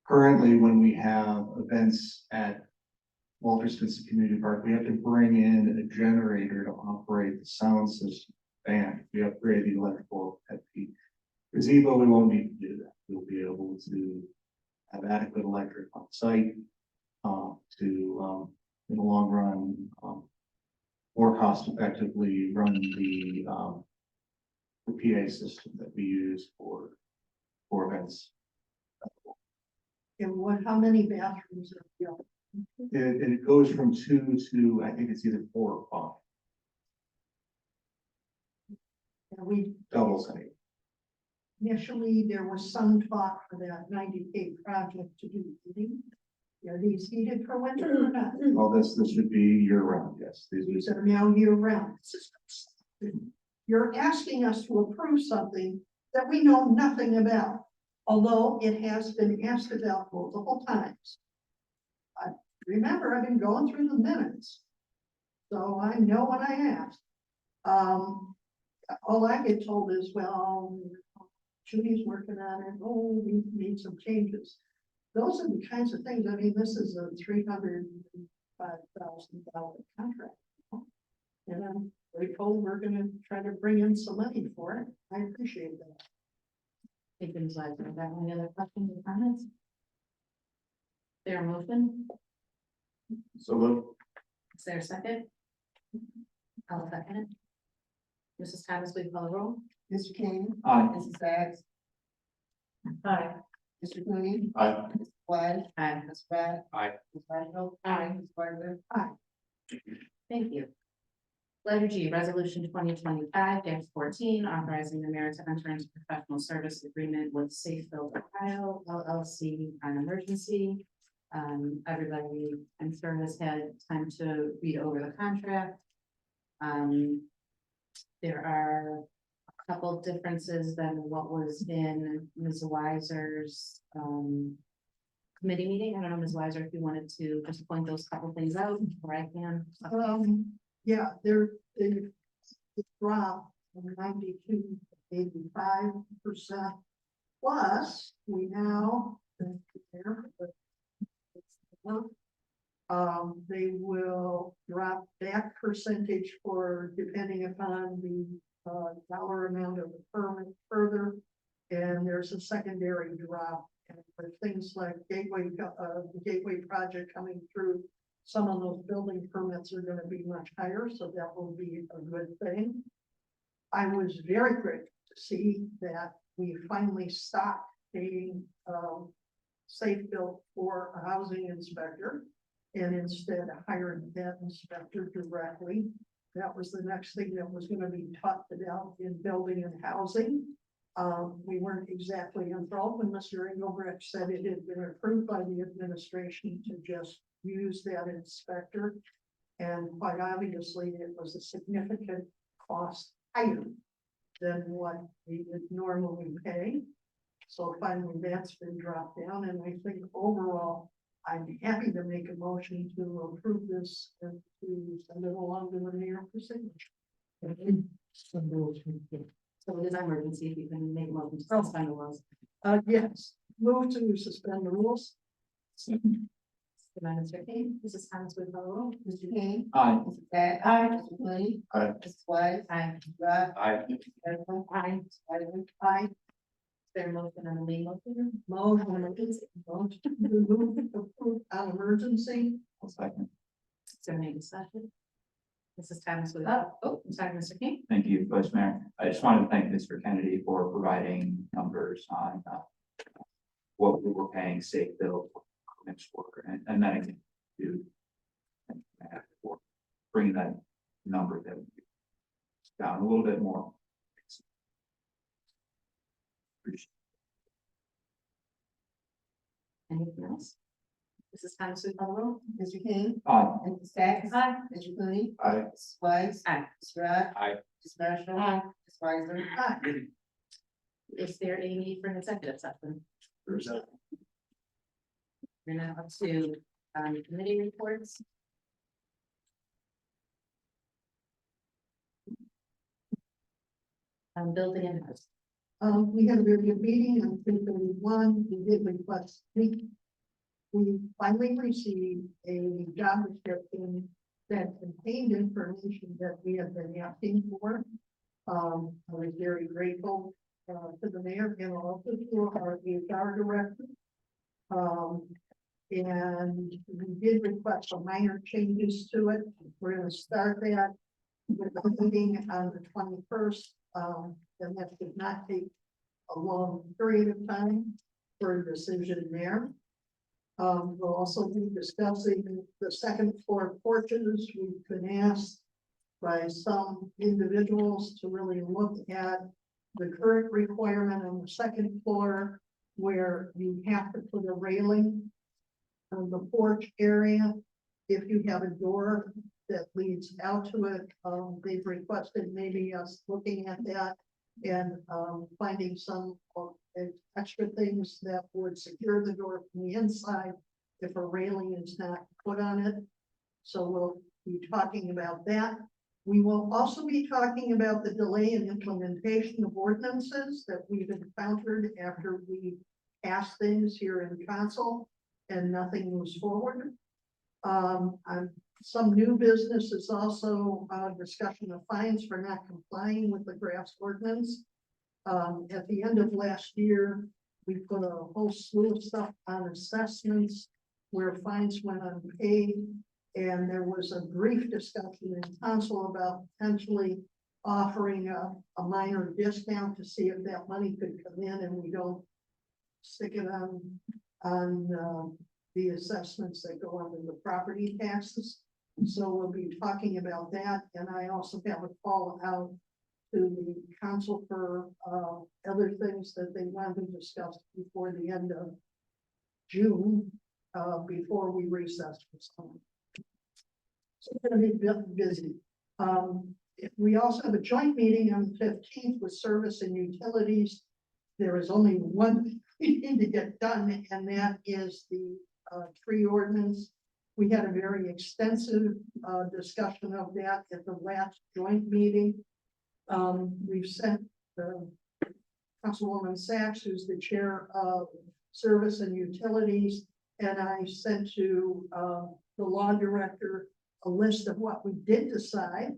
Currently, when we have events at Walter Spencer Community Park, we have to bring in a generator to operate the sound system. And we upgrade the electrical at the gazebo, we won't need to do that. We'll be able to have adequate electric on site to, in the long run, more cost effectively run the PA system that we use for events. And how many bathrooms are built? It goes from 2 to, I think it's either 4 or 5. And we, Doubles, I think. initially, there was some talk for that 90K project to do heating. Are these heated for winter or not? Well, this should be year round, yes. These are now year round. You're asking us to approve something that we know nothing about, although it has been asked about multiple times. Remember, I've been going through the minutes, so I know what I asked. All I get told is, well, Judy's working on it, oh, we need some changes. Those are the kinds of things, I mean, this is a $305,000 contract. And I'm very told we're gonna try to bring in some money for it. I appreciate that. Thank you, Ms. Leisner. Are there any other questions or comments? Is there a motion? So look, Is there a second? I'll second it. Mrs. Thomas, will you call the roll? Mr. King, Aye. Mrs. Sacks, Aye. Mr. Cooney, I, Ms. Wise, Aye. Ms. Brad. Aye. Ms. Randall. Aye. Ms. Gardner. Thank you. Letter G, Resolution 2025-14, authorizing the mayor to enter into professional service agreement with Safe Build Ohio LLC on emergency. Everybody, I'm sure, has had time to read over the contract. There are a couple differences than what was in Ms. Weiser's committee meeting. I don't know, Ms. Weiser, if you wanted to just point those couple things out, or I can. Yeah, they dropped from 92 to 85%. Plus, we now, they will drop that percentage for depending upon the dollar amount of the permit further. And there's a secondary drop, and for things like the Gateway project coming through, some of those building permits are gonna be much higher, so that will be a good thing. I was very grateful to see that we finally stopped paying Safe Build for a housing inspector and instead hired that inspector directly. That was the next thing that was gonna be talked about in building and housing. We weren't exactly enthralled when Mr. Engelbrecht said it had been approved by the administration to just use that inspector. And quite obviously, it was a significant cost item than what we would normally pay. So finally, that's been dropped down, and I think overall, I'd be happy to make a motion to approve this and to send it along to the mayor for signature. So it is an emergency, if you can make a motion to suspend the rules. Yes, move to suspend the rules. Mr. King, Mrs. Thomas, will you call the roll? Mr. King. Aye. Mrs. Sacks. Aye. Mr. Cooney. Aye. Ms. Wise. Aye. Ms. Brad. Aye. Ms. Randall. Aye. Ms. Wyden. Aye. Is there a motion on the main motion? Motion to move to approve on emergency. I'll second. Is there any discussion? Mrs. Thomas, will you? I'm sorry, Mr. King. Thank you, Vice Mayor. I just wanted to thank Mr. Kennedy for providing numbers on what we were paying Safe Bill next quarter, and then again, to bring that number down a little bit more. Anything else? Mrs. Thomas, we call the roll. Mr. King, Aye. Mrs. Sacks. Aye. Mr. Cooney. Aye. Mrs. Weiss. Aye. Mr. Rock. Aye. Mrs. Marshall. Aye. Mrs. Weiser. Aye. Is there a need for an executive session? There's a We're now up to, committee reports. Building and house. We had a very good meeting on 3/31. We did request, we finally received a job description that contained information that we have been asking for. I was very grateful, to the mayor and also to our HR director. And we did request some minor changes to it. We're gonna start that with the meeting on the 21st. And that should not take a long period of time for a decision there. We'll also be discussing the second floor porches. We've been asked by some individuals to really look at the current requirement on the second floor where you have to put a railing on the porch area. If you have a door that leads out to it, they've requested maybe us looking at that and finding some extra things that would secure the door from the inside if a railing is not put on it. So we'll be talking about that. We will also be talking about the delay in implementation of ordinances that we've encountered after we pass things here in council and nothing moves forward. Some new business is also discussion of fines for not complying with the draft ordinance. At the end of last year, we put a whole slew of stuff on assessments where fines went unpaid. And there was a brief discussion in council about potentially offering a minor discount to see if that money could come in and we don't stick it on the assessments that go under the property taxes. So we'll be talking about that, and I also have a call out to the council for other things that they want to discuss before the end of June, before we recess for summer. So we're gonna be busy. We also have a joint meeting on the 15th with service and utilities. There is only one we need to get done, and that is the tree ordinance. We had a very extensive discussion of that at the last joint meeting. We've sent Councilwoman Sachs, who's the chair of service and utilities, and I sent to the law director a list of what we did decide,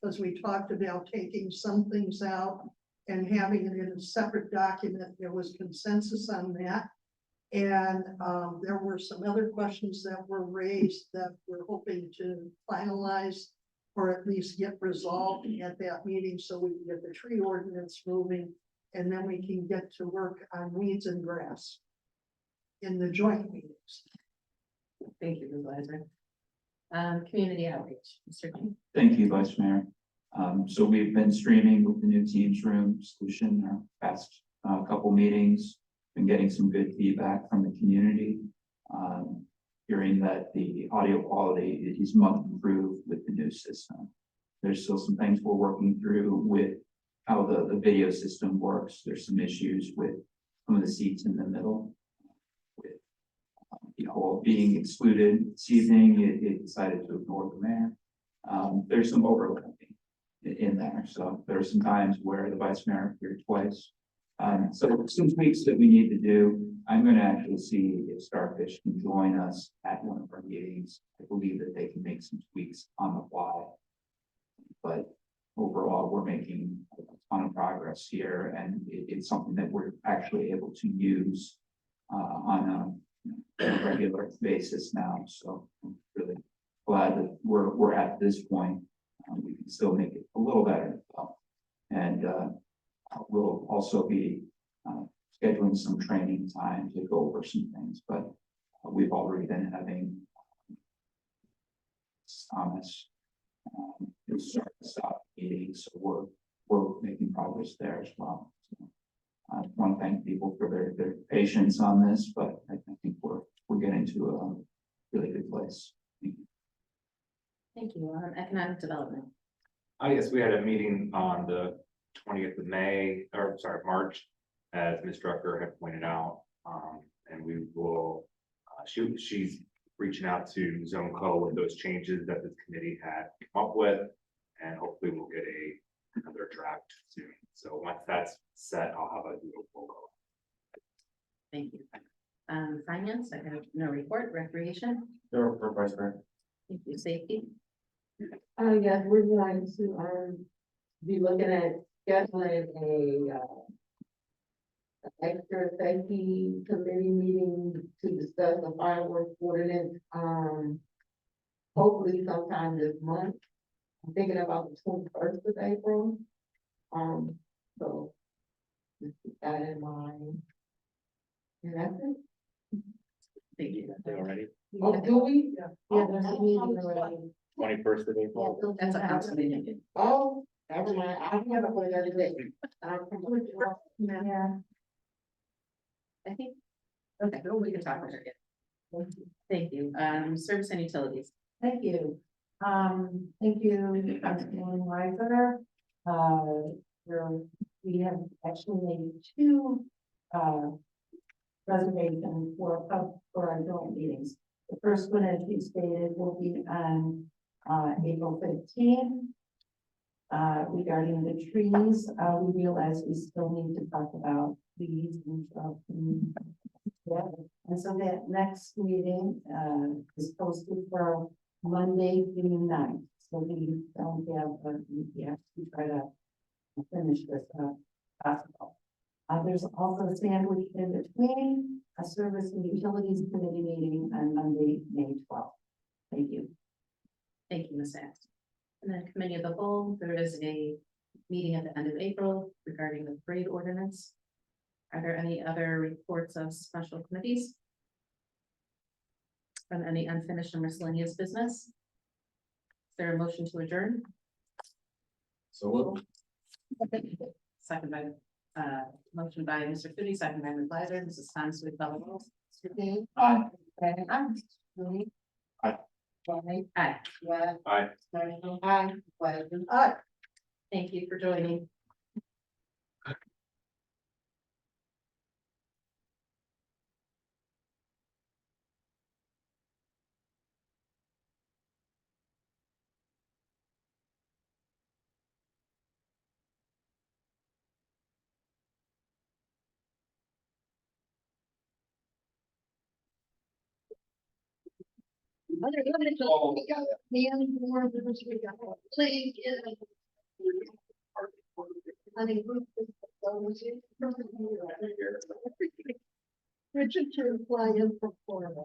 because we talked about taking some things out and having it in a separate document. There was consensus on that. And there were some other questions that were raised that we're hoping to finalize or at least get resolved at that meeting so we can get the tree ordinance moving and then we can get to work on weeds and grass in the joint meetings. Thank you, Ms. Weiser. Community outreach, Mr. King. Thank you, Vice Mayor. So we've been streaming with the new Teams Room solution our past couple meetings, been getting some good feedback from the community. Hearing that the audio quality is much improved with the new system. There's still some things we're working through with how the video system works. There's some issues with some of the seats in the middle. With the whole being excluded this evening, it decided to ignore the mayor. There's some overlapping in there. So there are some times where the vice mayor appeared twice. So some tweaks that we need to do. I'm going to actually see if Starfish can join us at one of our meetings. I believe that they can make some tweaks on the fly. But overall, we're making a ton of progress here, and it's something that we're actually able to use on a regular basis now. So I'm really glad that we're at this point. We can still make it a little better. And we'll also be scheduling some training time to go over some things, but we've already been having Thomas, who started the stop meeting, so we're making progress there as well. So, I want to thank people for their patience on this, but I think we're getting to a really good place. Thank you. Economic development. Yes, we had a meeting on the 20th of May, or sorry, March, as Ms. Drucker had pointed out. And we will, she's reaching out to Zone Co with those changes that this committee had come up with. And hopefully we'll get another draft soon. So once that's set, I'll have a roll call. Thank you. Finance, I have no report. Recreation. No report, Vice Mayor. Thank you. Safety. Yes, we're going to, be looking at scheduling extra safety committee meeting to discuss the fireworks ordinance, hopefully sometime this month. I'm thinking about the 21st of April. So just keep that in mind. And that's it. Thank you. Already? Oh, do we? Yeah, there's a meeting already. 21st of April. That's a council meeting. Oh, never mind. I have it for the other day. Yeah. I think. Okay, well, we can talk about it. Thank you. Service and utilities. Thank you. Thank you, Councilman Weiser. We have actually made two, reservations for our joint meetings. The first one, as you stated, will be on, April 15th. Regarding the trees, we realize we still need to talk about leaves and stuff. Yeah, and so that next meeting, is posted for Monday, June 9th. So we don't have, we have to try to finish this, possible. There's also a sandwich in between, a service and utilities committee meeting on Monday, May 12th. Thank you. Thank you, Ms. Sachs. And then committee of the whole, there is a meeting at the end of April regarding the parade ordinance. Are there any other reports of special committees? From any unfinished or miscellaneous business? Is there a motion to adjourn? So Second by, motion by Mr. Cooney, second by Ms. Lizer. Mrs. Thomas, we call the roll. Mr. Cooney. Aye. Aye. Cooney. Aye. Aye. Aye. Aye. Aye. Thank you for joining. Richard to fly in from Florida.